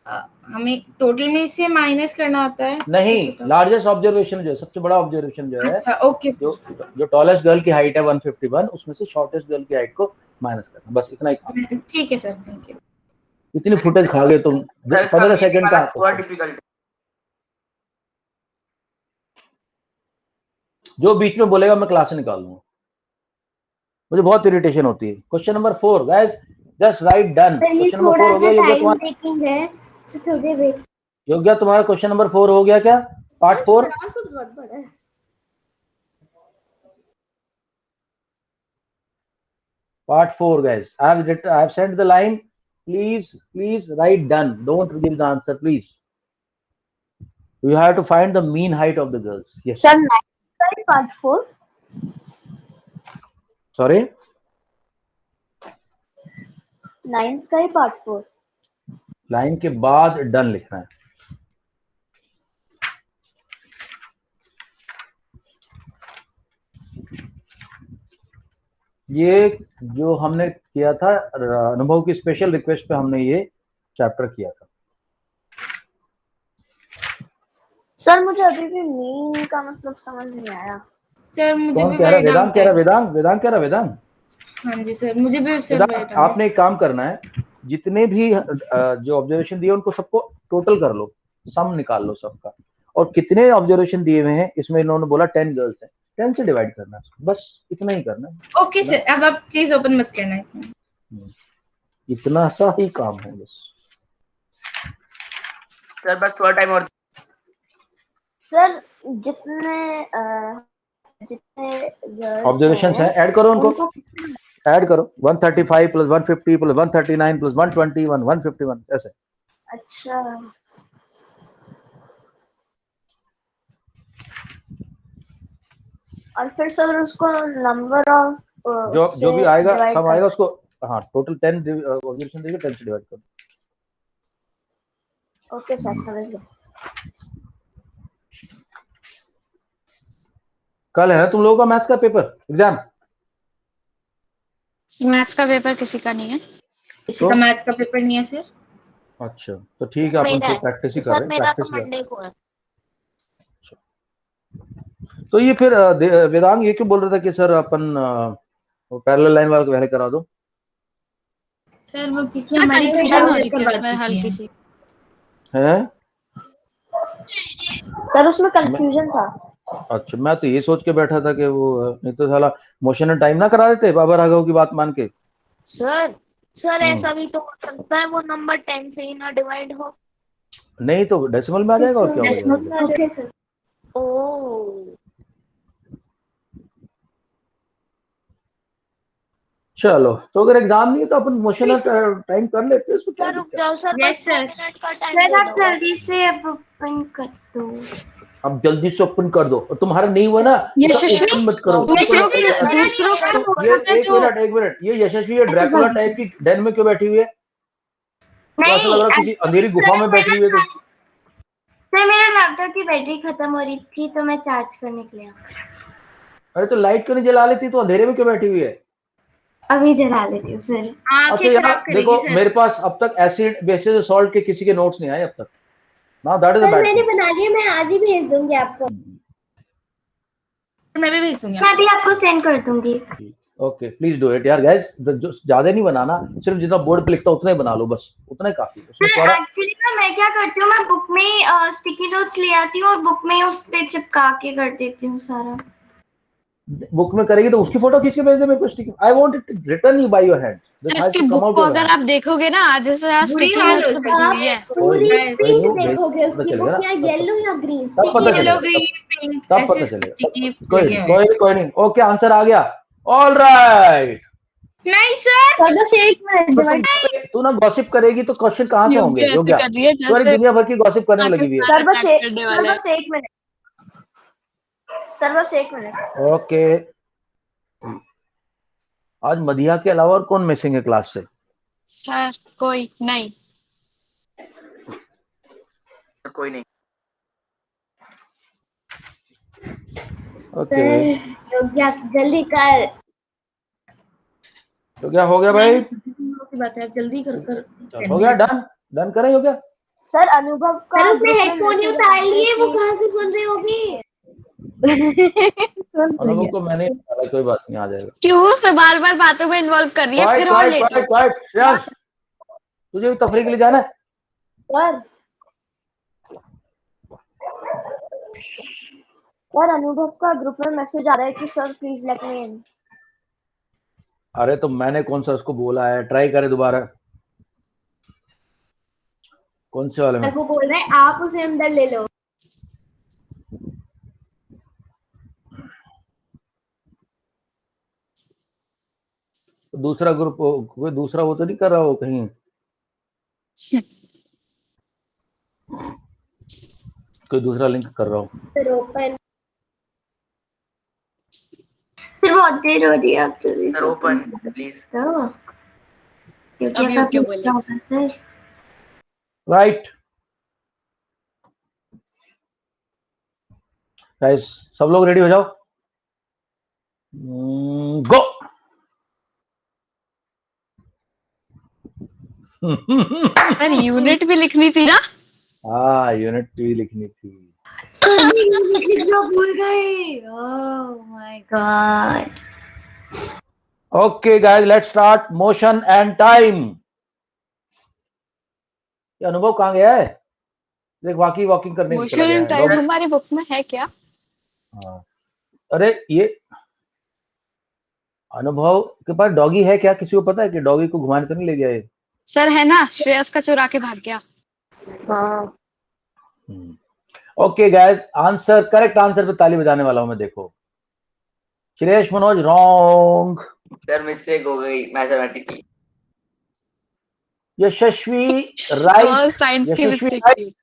Speaker 2: हमें टोटल में से माइनस करना होता है।
Speaker 1: नहीं, लार्जेस्ट ऑब्जर्वेशन जो है, सबसे बड़ा ऑब्जर्वेशन जो है,
Speaker 2: अच्छा ओके,
Speaker 1: जो टॉलेस्ट गर्ल की हाइट है 151, उसमें से शॉर्टेस्ट गर्ल की हाइट को माइनस करना, बस इतना ही काम।
Speaker 2: ठीक है सर, थैंक यू।
Speaker 1: इतनी फुटेज खा गए तुम 15 सेकंड का।
Speaker 3: बहुत डिफिकल्ट।
Speaker 1: जो बीच में बोलेगा मैं क्लास से निकाल दूंगा, मुझे बहुत इरिटेशन होती है। Question number 4 guys, just right done. Question number 4 हो गया। योग्या तुम्हारा, योग्या तुम्हारा क्वेश्चन नंबर 4 हो गया क्या? पार्ट 4।
Speaker 4: कुछ गड़बड़ है।
Speaker 1: Part 4 guys, I have sent the line. Please write done. Don't give the answer, please. You have to find the mean height of the girls. Yes.
Speaker 6: Sir, part 4.
Speaker 1: Sorry?
Speaker 6: 9th का ही part 4.
Speaker 1: Line के बाद done लिखना है। ये जो हमने किया था, अनुभव की स्पेशल रिक्वेस्ट पे हमने ये चैप्टर किया था।
Speaker 6: सर मुझे अभी भी मीन का मतलब समझ नहीं आया।
Speaker 2: सर मुझे
Speaker 1: कौन
Speaker 2: भी
Speaker 1: कह रहा है?
Speaker 2: बड़ा
Speaker 1: वेदांत
Speaker 2: doubt
Speaker 1: कह रहा
Speaker 2: है।
Speaker 1: है, वेदांत कह रहा है, वेदांत।
Speaker 2: हाँ जी सर, मुझे भी उससे
Speaker 1: सिद्धार्थ, आपने एक काम करना है, जितने भी जो ऑब्जर्वेशन दिए उनको सबको टोटल कर लो, सम निकाल लो सबका, और कितने ऑब्जर्वेशन दिए हुए हैं इसमें इन्होंने बोला 10 गर्ल्स हैं, 10 से डिवाइड करना है, बस इतना ही करना है।
Speaker 2: ओके सर, अब आप प्लीज ओपन मत करना
Speaker 1: इतना सा ही काम है बस।
Speaker 3: सर बस थोड़ा टाइम और।
Speaker 6: सर जितने
Speaker 1: ऑब्जर्वेशन है ऐड करो उनको, ऐड करो 135 प्लस 150 प्लस 139 प्लस 121 151 ऐसे।
Speaker 6: अच्छा, और फिर सर उसको नंबर ऑफ
Speaker 1: जो भी आएगा सब आएगा उसको, हाँ टोटल 10 ऑब्जर्वेशन देगा, 10 से डिवाइड करो।
Speaker 6: ओके सर, समझ गया।
Speaker 1: कल है ना तुम लोगों का मैथ्स का पेपर एग्जाम?
Speaker 7: मैथ्स का पेपर किसी का नहीं है।
Speaker 2: किसी का मैथ्स का पेपर नहीं है सर।
Speaker 1: अच्छा तो ठीक है, अपन तो प्रैक्टिस ही कर रहे हैं, प्रैक्टिस
Speaker 6: तो मंडे को है।
Speaker 1: तो ये फिर वेदांग ये क्यों बोल रहा था कि सर अपन पैरेलल लाइन वाला पहले करा दो?
Speaker 2: सर वो क्योंकि
Speaker 7: सर
Speaker 2: हमारी
Speaker 7: कंफ्यूजन हो रही थी उसमें हल्की सी।
Speaker 1: है
Speaker 6: सर उसमें कंफ्यूजन था।
Speaker 1: अच्छा, मैं तो ये सोच के बैठा था कि वो नहीं तो साला मोशन एंड टाइम ना करा देते बाबा राघव की बात मान के।
Speaker 6: सर ऐसा भी तो हो सकता है वो नंबर 10 से ही ना डिवाइड हो।
Speaker 1: नहीं तो डेसिमल में आ जाएगा और क्या हो जाएगा।
Speaker 2: Okay sir.
Speaker 6: ओह,
Speaker 1: चलो तो अगर एग्जाम नहीं है तो अपन मोशन एंड टाइम कर लेते हैं, इसमें क्या
Speaker 6: रुक
Speaker 1: दिक्कत है?
Speaker 6: जाओ सर,
Speaker 2: Yes,
Speaker 6: बस
Speaker 2: sir.
Speaker 6: 2 मिनट का टाइम
Speaker 4: सर
Speaker 6: दे
Speaker 4: आप
Speaker 6: दो।
Speaker 4: जल्दी से अब ओपन कर दो।
Speaker 1: अब जल्दी से ओपन कर दो, और तुम्हारा नहीं हुआ ना
Speaker 7: यशस्वी,
Speaker 1: ओपन मत करो।
Speaker 7: दूसरों
Speaker 1: ये एक मिनट, ये यशस्वी ये ड्रैकुला टाइप की डेन में क्यों बैठी हुई है? तो ऐसा लग रहा है किसी अंधेरी गुफा में बैठी हुई है। तो
Speaker 4: सर मेरा लैपटॉप की बैटरी खत्म हो रही थी तो मैं चार्ज करने के लिए आ गई।
Speaker 1: अरे तो लाइट क्यों नहीं जला लेती, तो अंधेरे में क्यों बैठी हुई है?
Speaker 4: अभी जला लेती हूँ सर।
Speaker 1: अच्छा
Speaker 2: आंखें
Speaker 1: यार
Speaker 2: खराब करेगी
Speaker 1: देखो,
Speaker 2: सर।
Speaker 1: मेरे पास अब तक एसिड बेसिस सॉल्ट के किसी के नोट्स नहीं आए अब तक ना। That is a
Speaker 4: sir
Speaker 1: bad
Speaker 4: मैंने बना लिया, मैं आज ही भेज दूंगी आपको।
Speaker 2: मैं भी भेज दूंगी
Speaker 4: मैं भी आपको सेंड कर दूंगी।
Speaker 1: ओके प्लीज डू इट यार गाइस, जो ज्यादा नहीं बनाना, सिर्फ जितना बोर्ड पे लिखता उतना ही बना लो, बस उतना ही काफी। उसमें
Speaker 4: सर
Speaker 1: थोड़ा
Speaker 4: एक्चुअली ना मैं क्या करती हूँ, मैं बुक में स्टिकी नोट्स ले आती हूँ और बुक में उस पे चिपका के कर देती हूँ सारा।
Speaker 1: बुक में करेगी तो उसकी फोटो खींच के भेज दे मेरे को। Sticky I want it written by your hand.
Speaker 7: Sir इसकी बुक को अगर आप देखोगे ना, जैसे यहाँ
Speaker 2: बुरी
Speaker 7: स्टिकी
Speaker 2: हाल
Speaker 7: नोट
Speaker 2: हो
Speaker 7: से भरी हुई है।
Speaker 4: पूरी
Speaker 2: Guys,
Speaker 4: पिंक
Speaker 1: नहीं,
Speaker 4: देखोगे
Speaker 1: पता
Speaker 4: उसकी
Speaker 1: चलेगा
Speaker 4: बुक,
Speaker 1: ना,
Speaker 4: या येलो या ग्रीन
Speaker 1: तब पता
Speaker 4: स्टिकी।
Speaker 2: येलो
Speaker 1: चलेगा,
Speaker 2: ग्रीन पिंक
Speaker 1: तब पता
Speaker 2: ऐसे
Speaker 1: चलेगा।
Speaker 2: स्टिकी
Speaker 1: कोई
Speaker 2: लगे हुए हैं।
Speaker 1: कोई नहीं। ओके आंसर आ गया, ऑल राइट।
Speaker 2: नहीं सर,
Speaker 8: सर बस 1 मिनट
Speaker 1: तू ना गॉसिप करेगी तो क्वेश्चन कहाँ से होंगे?
Speaker 7: ऐसे
Speaker 1: योग्या
Speaker 7: कर रही है
Speaker 1: तुम्हारी
Speaker 7: जैसे
Speaker 1: दुनिया भर की गॉसिप करने में लगी हुई है।
Speaker 6: सर बस
Speaker 7: अटैक करने वाला है।
Speaker 6: 1 मिनट। सर बस 1 मिनट।
Speaker 1: ओके, आज मदिया के अलावा और कौन मिसिंग है क्लास से?
Speaker 7: सर कोई नहीं।
Speaker 3: कोई नहीं।
Speaker 1: ओके
Speaker 4: सर योग्या जल्दी कर।
Speaker 1: तो क्या हो गया भाई?
Speaker 2: की बात है, आप जल्दी कर
Speaker 1: हो गया, डन डन करें। हो गया
Speaker 6: सर अनुभव का
Speaker 4: सर उसने
Speaker 6: group में
Speaker 4: हेडफोन ही
Speaker 6: message
Speaker 4: उतार
Speaker 6: आया
Speaker 4: लिए, वो
Speaker 6: कि-
Speaker 4: कहाँ से सुन रही होगी?
Speaker 1: अनुभव को मैंने डाला, कोई बात नहीं, आ जाएगा।
Speaker 7: क्यों उसमें बार बार बातों में इन्वॉल्व कर रही है, फिर और लेट हो।
Speaker 1: क्वाइट श्रेयांश, तुझे भी तफरीह के लिए जाना है?
Speaker 6: सर अनुभव का ग्रुप में मैसेज आ रहा है कि सर प्लीज लेट मी इन।
Speaker 1: अरे तो मैंने कौन सा उसको बोला है, ट्राई करे दोबारा। कौन से वाले में?
Speaker 4: वो बोल रहा है आप उसे अंदर ले लो।
Speaker 1: दूसरा ग्रुप कोई दूसरा वो तो नहीं कर रहा हो कहीं? कोई दूसरा लिंक कर रहा हो?
Speaker 4: Sir open. सर बहुत देर हो रही है, आप जल्दी
Speaker 3: सर ओपन प्लीज।
Speaker 4: तो क्योंकि
Speaker 7: अभी
Speaker 4: आपका
Speaker 7: ओके
Speaker 4: पेपर
Speaker 7: बोले।
Speaker 4: होगा सर।
Speaker 1: राइट गाइस, सब लोग रेडी हो जाओ, गो।
Speaker 7: सर यूनिट भी लिखनी थी ना।
Speaker 1: हाँ यूनिट भी लिखनी थी।
Speaker 4: सर मैं लिखना भूल गई। Oh my God.
Speaker 1: Okay, guys, let's start. Motion and time. ये अनुभव कहाँ गया है? देख वॉकिंग करने निकला
Speaker 7: मोशन
Speaker 1: गया
Speaker 7: एंड
Speaker 1: है।
Speaker 7: टाइम
Speaker 1: Dog-
Speaker 7: हमारी बुक में है क्या?
Speaker 1: हाँ। अरे ये अनुभव के पास डॉगी है क्या? किसी को पता है कि डॉगी को घुमाने तो नहीं ले गया ये?
Speaker 7: सर है ना, श्रेयस का चुरा के भाग गया।
Speaker 1: Okay guys, answer correct answer पे ताली बजाने वाला हूं मैं। देखो Shreyas Manoj wrong,
Speaker 3: sir mistake हो गई मैथमेटिकली।
Speaker 1: यशस्वी राइट,
Speaker 7: साइंस की
Speaker 1: यशस्वी
Speaker 7: मिस्टेक
Speaker 1: राइट।
Speaker 7: थी।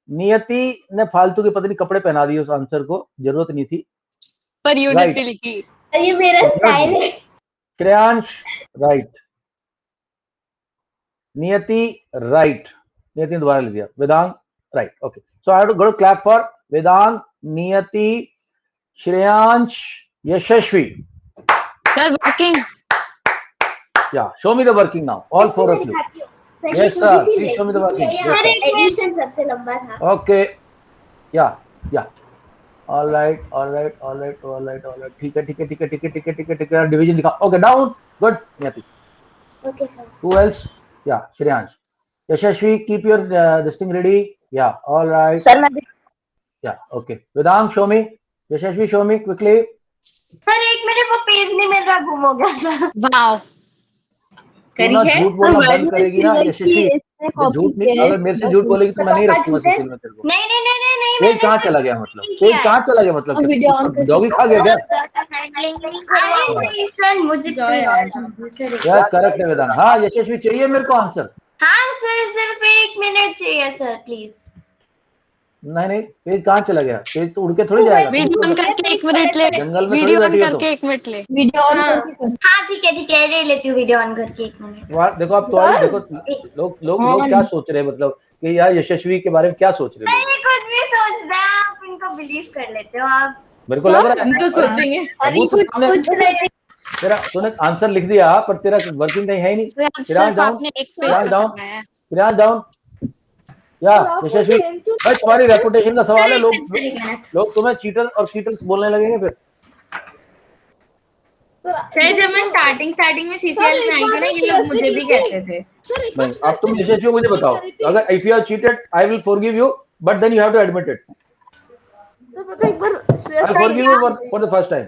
Speaker 1: नियति ने फालतू के पता नहीं कपड़े पहना दिए उस आंसर को, जरूरत नहीं थी।
Speaker 7: Per unit
Speaker 1: Right.
Speaker 7: नहीं लिखी।
Speaker 4: ये मेरा स्टाइल है।
Speaker 1: श्रेयांश राइट, नियति राइट, नियति ने दोबारा लिख दिया। Vedang right. Okay, so I have to go clap for Vedang, Niyati, Shreyansh, Yashasvi.
Speaker 7: Sir working.
Speaker 1: Yeah, show me the working now. All four of you. Yes, sir. Please show me the working. Yes, sir.
Speaker 4: Edition सबसे लंबा था।
Speaker 1: Okay. Yeah. All right. ठीक है। Division दिखा। Okay, down. Good. Niyati.
Speaker 4: Okay sir.
Speaker 1: Who else? Yeah, Shreyansh. Yashashvi, keep your this thing ready. Yeah. All right.
Speaker 6: Sir मैं
Speaker 1: Yeah. Okay. Vedang, show me. Yashashvi, show me quickly.
Speaker 4: Sir एक minute, वो page नहीं मिल रहा, गुम हो गया sir.
Speaker 7: Wow.
Speaker 1: तू ना झूठ बोलना बंद करेगी ना यशस्वी। झूठ नहीं, अगर मेरे से झूठ बोलेगी तो मैं नहीं रखूंगा सीसीएल में तेरे को।
Speaker 4: नहीं
Speaker 1: पेज कहाँ चला गया मतलब? पेज कहाँ चला गया मतलब? डॉगी खा गया क्या?
Speaker 4: सर मुझे
Speaker 1: यार करेक्ट है वेदांत। हाँ यशस्वी, चाहिए मेरे को आंसर?
Speaker 4: हाँ सर, सिर्फ 1 मिनट चाहिए सर प्लीज।
Speaker 1: नहीं, पेज कहाँ चला गया? पेज तो उड़ के थोड़ी जाएगा।
Speaker 7: वीडियो ऑन करके 1 मिनट ले।
Speaker 1: जंगल में थोड़ी
Speaker 7: वीडियो ऑन
Speaker 1: बैठी हो तुम।
Speaker 7: करके 1 मिनट ले।
Speaker 8: वीडियो ऑन करके कर।
Speaker 4: हाँ ठीक है, ले लेती हूँ वीडियो ऑन करके 1 मिनट।
Speaker 1: देखो आप तो आज देखो लोग क्या सोच रहे हैं, मतलब कि यार यशस्वी के बारे में क्या सोच रहे हैं?
Speaker 4: नहीं कुछ भी सोचता है, आप इनको बिलीव कर लेते हो आप।
Speaker 1: मेरे को लग रहा है
Speaker 2: तो सोचेंगे।
Speaker 1: वो तो सामने तेरा तूने आंसर लिख दिया पर तेरा वर्किंग कहीं है ही नहीं।
Speaker 7: सिर्फ आपने एक पेज का करवाया है।
Speaker 1: फिर डाउन। या यशस्वी भाई, तुम्हारी रेपुटेशन का सवाल है। लोग तुम्हें चीटर और चीटर्स बोलने लगेंगे फिर।
Speaker 2: सर जब मैं स्टार्टिंग में सीसीएल में आई थी ना, ये लोग मुझे भी कहते थे।
Speaker 1: नहीं, अब तुम यशस्वी मुझे बताओ, अगर if you are cheated I will forgive you, but then you have to admit it.
Speaker 4: पता एक बार
Speaker 1: I forgive you for the first time.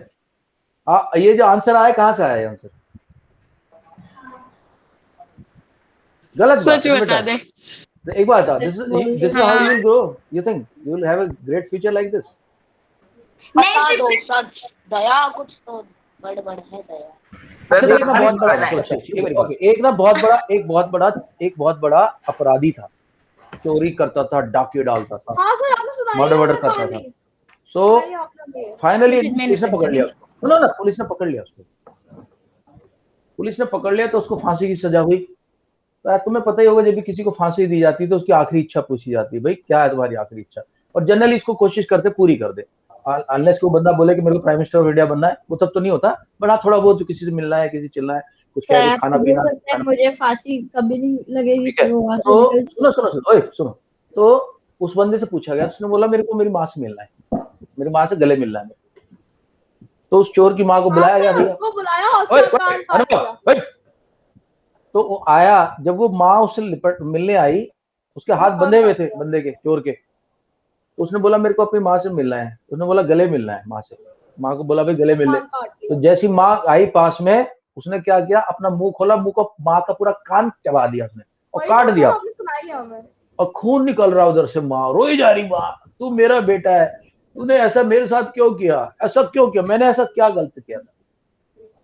Speaker 1: ये जो आंसर आया कहाँ से आया ये आंसर? गलत
Speaker 7: सच बता दे।
Speaker 1: एक बात बता, this is how you will grow. You think you will have a great future like this?
Speaker 6: बता दो सर, दया कुछ तो गड़बड़ है दया।
Speaker 1: एक ना बहुत बड़ा एक बहुत बड़ा अपराधी था, चोरी करता था, डाके डालता था,
Speaker 4: हाँ सर आपने सुना
Speaker 1: मर्डर करता था। सो फाइनली पुलिस ने पकड़ लिया उसको। ना पुलिस ने पकड़ लिया उसको। पुलिस ने पकड़ लिया तो उसको फांसी की सजा हुई। तो तुम्हें पता ही होगा, जब भी किसी को फांसी दी जाती है तो उसकी आखिरी इच्छा पूछी जाती है, भाई क्या है तुम्हारी आखिरी इच्छा? और जनरली इसको कोशिश करते पूरी कर दे, अनलेस कोई बंदा बोले कि मेरे को प्राइम मिनिस्टर ऑफ इंडिया बनना है, वो सब तो नहीं होता। बट हाँ थोड़ा बहुत जो किसी से मिलना है, किसी चिल्लना है, कुछ क्या है, खाना पीना।
Speaker 8: मुझे फांसी कभी नहीं लगेगी।
Speaker 1: तो सुनो, तो उस बंदे से पूछा गया, उसने बोला मेरे को मेरी माँ से मिलना है, मेरी माँ से गले मिलना है। तो उस चोर की माँ को बुलाया गया, भैया तो वो आया। जब वो माँ उससे मिलने आई, उसके हाथ बंधे हुए थे बंदे के, चोर के। तो उसने बोला मेरे को अपनी माँ से मिलना है। उसने बोला गले मिलना है माँ से। माँ को बोला भाई गले मिल ले। तो जैसी माँ आई पास में, उसने क्या किया, अपना मुंह खोला, मुंह को माँ का पूरा कान चबा दिया उसने और काट दिया, और खून निकल रहा उधर से। माँ रोई जा रही, माँ तू मेरा बेटा है, तूने ऐसा मेरे साथ क्यों किया, ऐसा क्यों किया, मैंने ऐसा क्या गलत किया था?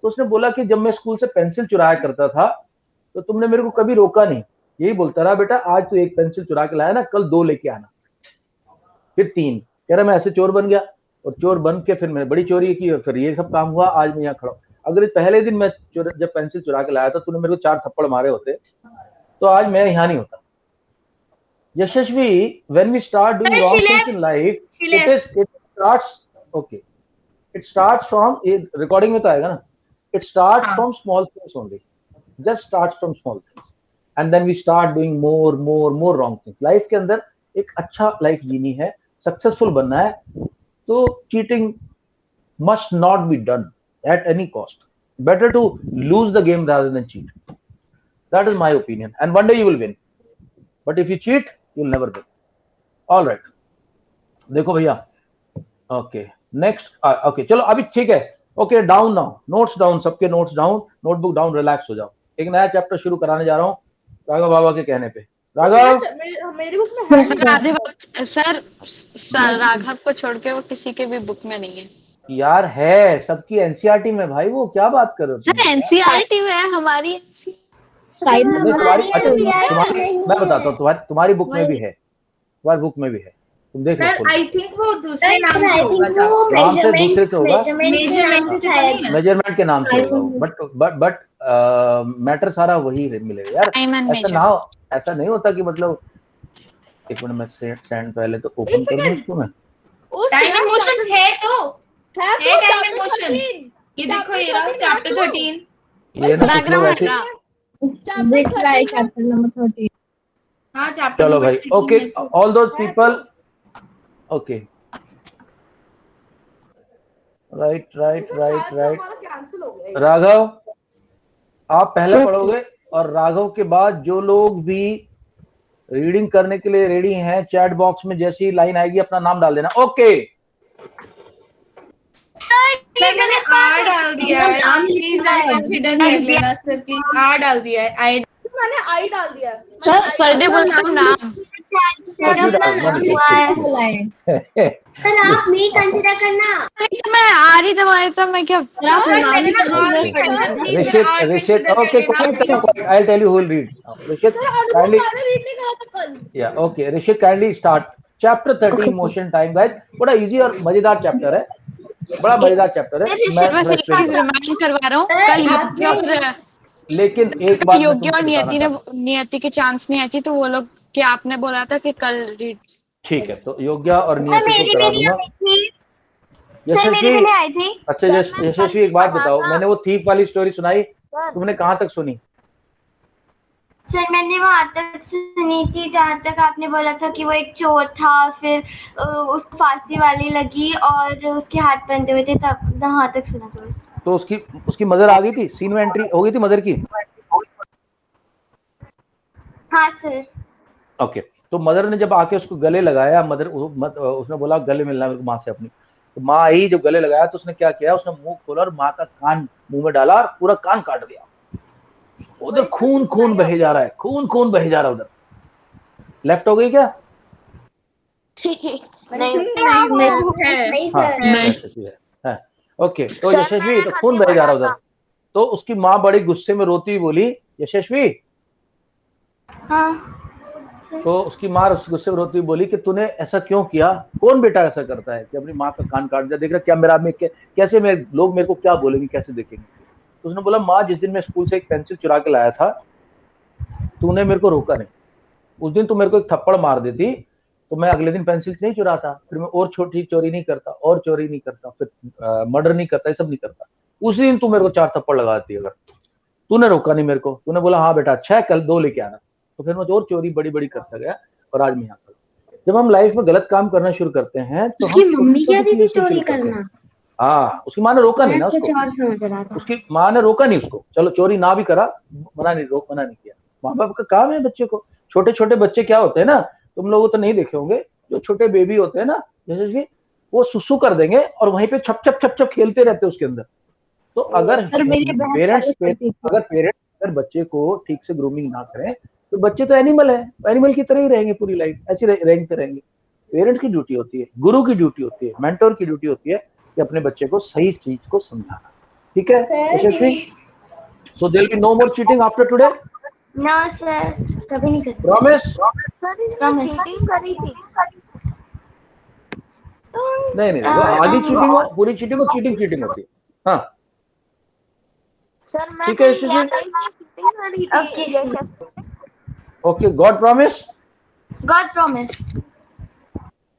Speaker 1: तो उसने बोला कि जब मैं स्कूल से पेंसिल चुराया करता था तो तुमने मेरे को कभी रोका नहीं, यही बोलता रहा बेटा आज तू 1 पेंसिल चुरा के लाया ना, कल 2 लेके आना, फिर 3। कह रहा मैं ऐसे चोर बन गया, और चोर बन के फिर मैंने बड़ी चोरी की, और फिर ये सब काम हुआ, आज मैं यहाँ खड़ा हूँ। अगर पहले दिन मैं जब पेंसिल चुरा के लाया था, तूने मेरे को 4 थप्पड़ मारे होते तो आज मैं यहाँ नहीं होता। यशस्वी, when we start doing wrong things in life, it starts from, recording में तो आएगा ना, it starts from small things only, just starts from small things, and then we start doing more wrong things. Life के अंदर एक अच्छा life जीनी है, successful बनना है, तो cheating must not be done at any cost. Better to lose the game rather than cheat. That is my opinion. And one day you will win. But if you cheat, you'll never win. All right. देखो भैया. Okay. Next. Okay. चलो अभी ठीक है. Okay. Down now. Notes down. सबके notes down. Notebook down. Relax हो जाओ. एक नया चैप्टर शुरू कराने जा रहा हूँ राघव बाबा के कहने पे. राघव.
Speaker 4: मेरी बुक में है
Speaker 7: सर सर राघव को छोड़ के वो किसी के भी बुक में नहीं है.
Speaker 1: यार है सबकी एनसीईआरटी में भाई. वो क्या बात कर रहे हो
Speaker 7: सर एनसीईआरटी में है हमारी.
Speaker 8: साइड में
Speaker 1: तुम्हारी मैं बताता हूँ तुम्हारी बुक में भी है. तुम्हारी बुक में भी है. तुम देख
Speaker 2: सर आई थिंक वो दूसरे नाम से
Speaker 6: आई
Speaker 2: होगा.
Speaker 6: थिंक वो
Speaker 1: नाम से दूसरे से होगा.
Speaker 2: मेजरमेंट
Speaker 1: के नाम से होगा. बट मैटर सारा वही मिलेगा यार. ऐसा नहीं होता कि मतलब एक मिनट में स्टैंड पहले तो ओपन कर दूं इसको मैं.
Speaker 2: टाइम एंड मोशंस है तो है टाइम एंड मोशन. ये देखो ये रहा चैप्टर 13.
Speaker 1: ये ना कुछ लोग ऐसे
Speaker 8: देख रहा है चैप्टर नंबर 13.
Speaker 2: हाँ चैप्टर.
Speaker 1: चलो भाई. Okay all those people. Okay right. Raghav आप पहले पढ़ोगे और राघव के बाद जो लोग भी रीडिंग करने के लिए रेडी हैं चैट बॉक्स में जैसी लाइन आएगी अपना नाम डाल देना. ओके
Speaker 2: सर मैंने आर डाल दिया है. आप प्लीज कंसीडर कर लेना सर. प्लीज आर डाल दिया है.
Speaker 4: मैंने आई डाल दिया.
Speaker 7: सर ने बोला नाम.
Speaker 6: सर आप मी कंसीडर करना.
Speaker 7: तो मैं आ रही तुम्हारे तो मैं क्या.
Speaker 1: Rishit, okay, I'll tell you who will read. Rishit, kindly. Yeah, okay. Rishit, kindly start. Chapter 13, motion time, guys. बड़ा easy और मजेदार चैप्टर है. बड़ा मजेदार चैप्टर है.
Speaker 7: मैं बस एक चीज रिमाइंड करवा रहा हूँ. कल योग्य
Speaker 1: लेकिन एक बात
Speaker 7: योग्य और नियति के चांस नहीं आई थी तो वो लोग क्या आपने बोला था कि कल रीड.
Speaker 1: ठीक है तो योग्य और नियति को करा दूंगा.
Speaker 6: मेरी आई थी.
Speaker 1: अच्छा यशस्वी एक बात बताओ. मैंने वो थीफ वाली स्टोरी सुनाई. तुमने कहाँ तक सुनी?
Speaker 6: सर मैंने वहां तक सुनी थी जहाँ तक आपने बोला था कि वो एक चोर था फिर उसको फांसी वाली लगी और उसके हाथ बंधे हुए थे. तब वहां तक सुना था बस.
Speaker 1: तो उसकी मदर आ गई थी. सीन में एंट्री हो गई थी मदर की.
Speaker 6: हाँ सर.
Speaker 1: ओके तो मदर ने जब आके उसको गले लगाया. उसने बोला गले मिलना मेरे को माँ से अपनी. तो माँ आई जब गले लगाया तो उसने क्या किया. उसने मुंह खोला और माँ का कान मुंह में डाला और पूरा कान काट दिया. उधर खून बहे जा रहा है. खून बहे जा रहा है उधर. लेफ्ट हो गई क्या?
Speaker 6: नहीं.
Speaker 1: ओके तो यशस्वी तो खून बह जा रहा उधर. तो उसकी माँ बड़ी गुस्से में रोती हुई बोली यशस्वी.
Speaker 6: हाँ.
Speaker 1: तो उसकी माँ गुस्से में रोती हुई बोली कि तूने ऐसा क्यों किया. कौन बेटा ऐसा करता है कि अपनी माँ का कान काट दिया. देख रहा क्या मेरा में कैसे लोग मेरे को क्या बोलेंगे कैसे देखेंगे. तो उसने बोला माँ जिस दिन मैं स्कूल से एक पेंसिल चुरा के लाया था तूने मेरे को रोका नहीं. उस दिन तू मेरे को एक थप्पड़ मार देती तो मैं अगले दिन पेंसिल नहीं चुराता. फिर मैं और छोटी चोरी नहीं करता फिर मर्डर नहीं करता. ये सब नहीं करता. उसी दिन तू मेरे को 4 थप्पड़ लगाती. अगर तूने रोका नहीं मेरे को. तूने बोला हाँ बेटा अच्छा है कल 2 लेके आना. तो फिर मैं और चोरी बड़ी करता गया और आज मैं यहाँ पर. जब हम लाइफ में गलत काम करना शुरू करते हैं तो
Speaker 5: मम्मी क्या थी चोरी करना.
Speaker 1: हाँ उसकी माँ ने रोका नहीं ना उसको. उसकी माँ ने रोका नहीं उसको. चलो चोरी ना भी करा मना नहीं किया. माँ बाप का काम है बच्चे को. छोटे बच्चे क्या होते हैं ना तुम लोगों तो नहीं देखे होंगे. जो छोटे बेबी होते हैं ना जैसे वो सुसु कर देंगे और वहीं पे छप खेलते रहते हैं उसके अंदर. तो अगर पेरेंट्स अगर बच्चे को ठीक से ग्रूमिंग ना करें तो बच्चे तो एनिमल है. एनिमल की तरह ही रहेंगे पूरी लाइफ. ऐसे रहेंगे. पेरेंट्स की ड्यूटी होती है. गुरु की ड्यूटी होती है. मेंटोर की ड्यूटी होती है कि अपने बच्चे को सही चीज को समझाना. ठीक है Yashasvi. So there will be no more cheating after today.
Speaker 6: ना सर कभी नहीं करती.
Speaker 1: प्रॉमिस. नहीं देखो आधी चीटिंग हो पूरी चीटिंग हो. चीटिंग होती है. हाँ ठीक है यशस्वी. Okay god promise.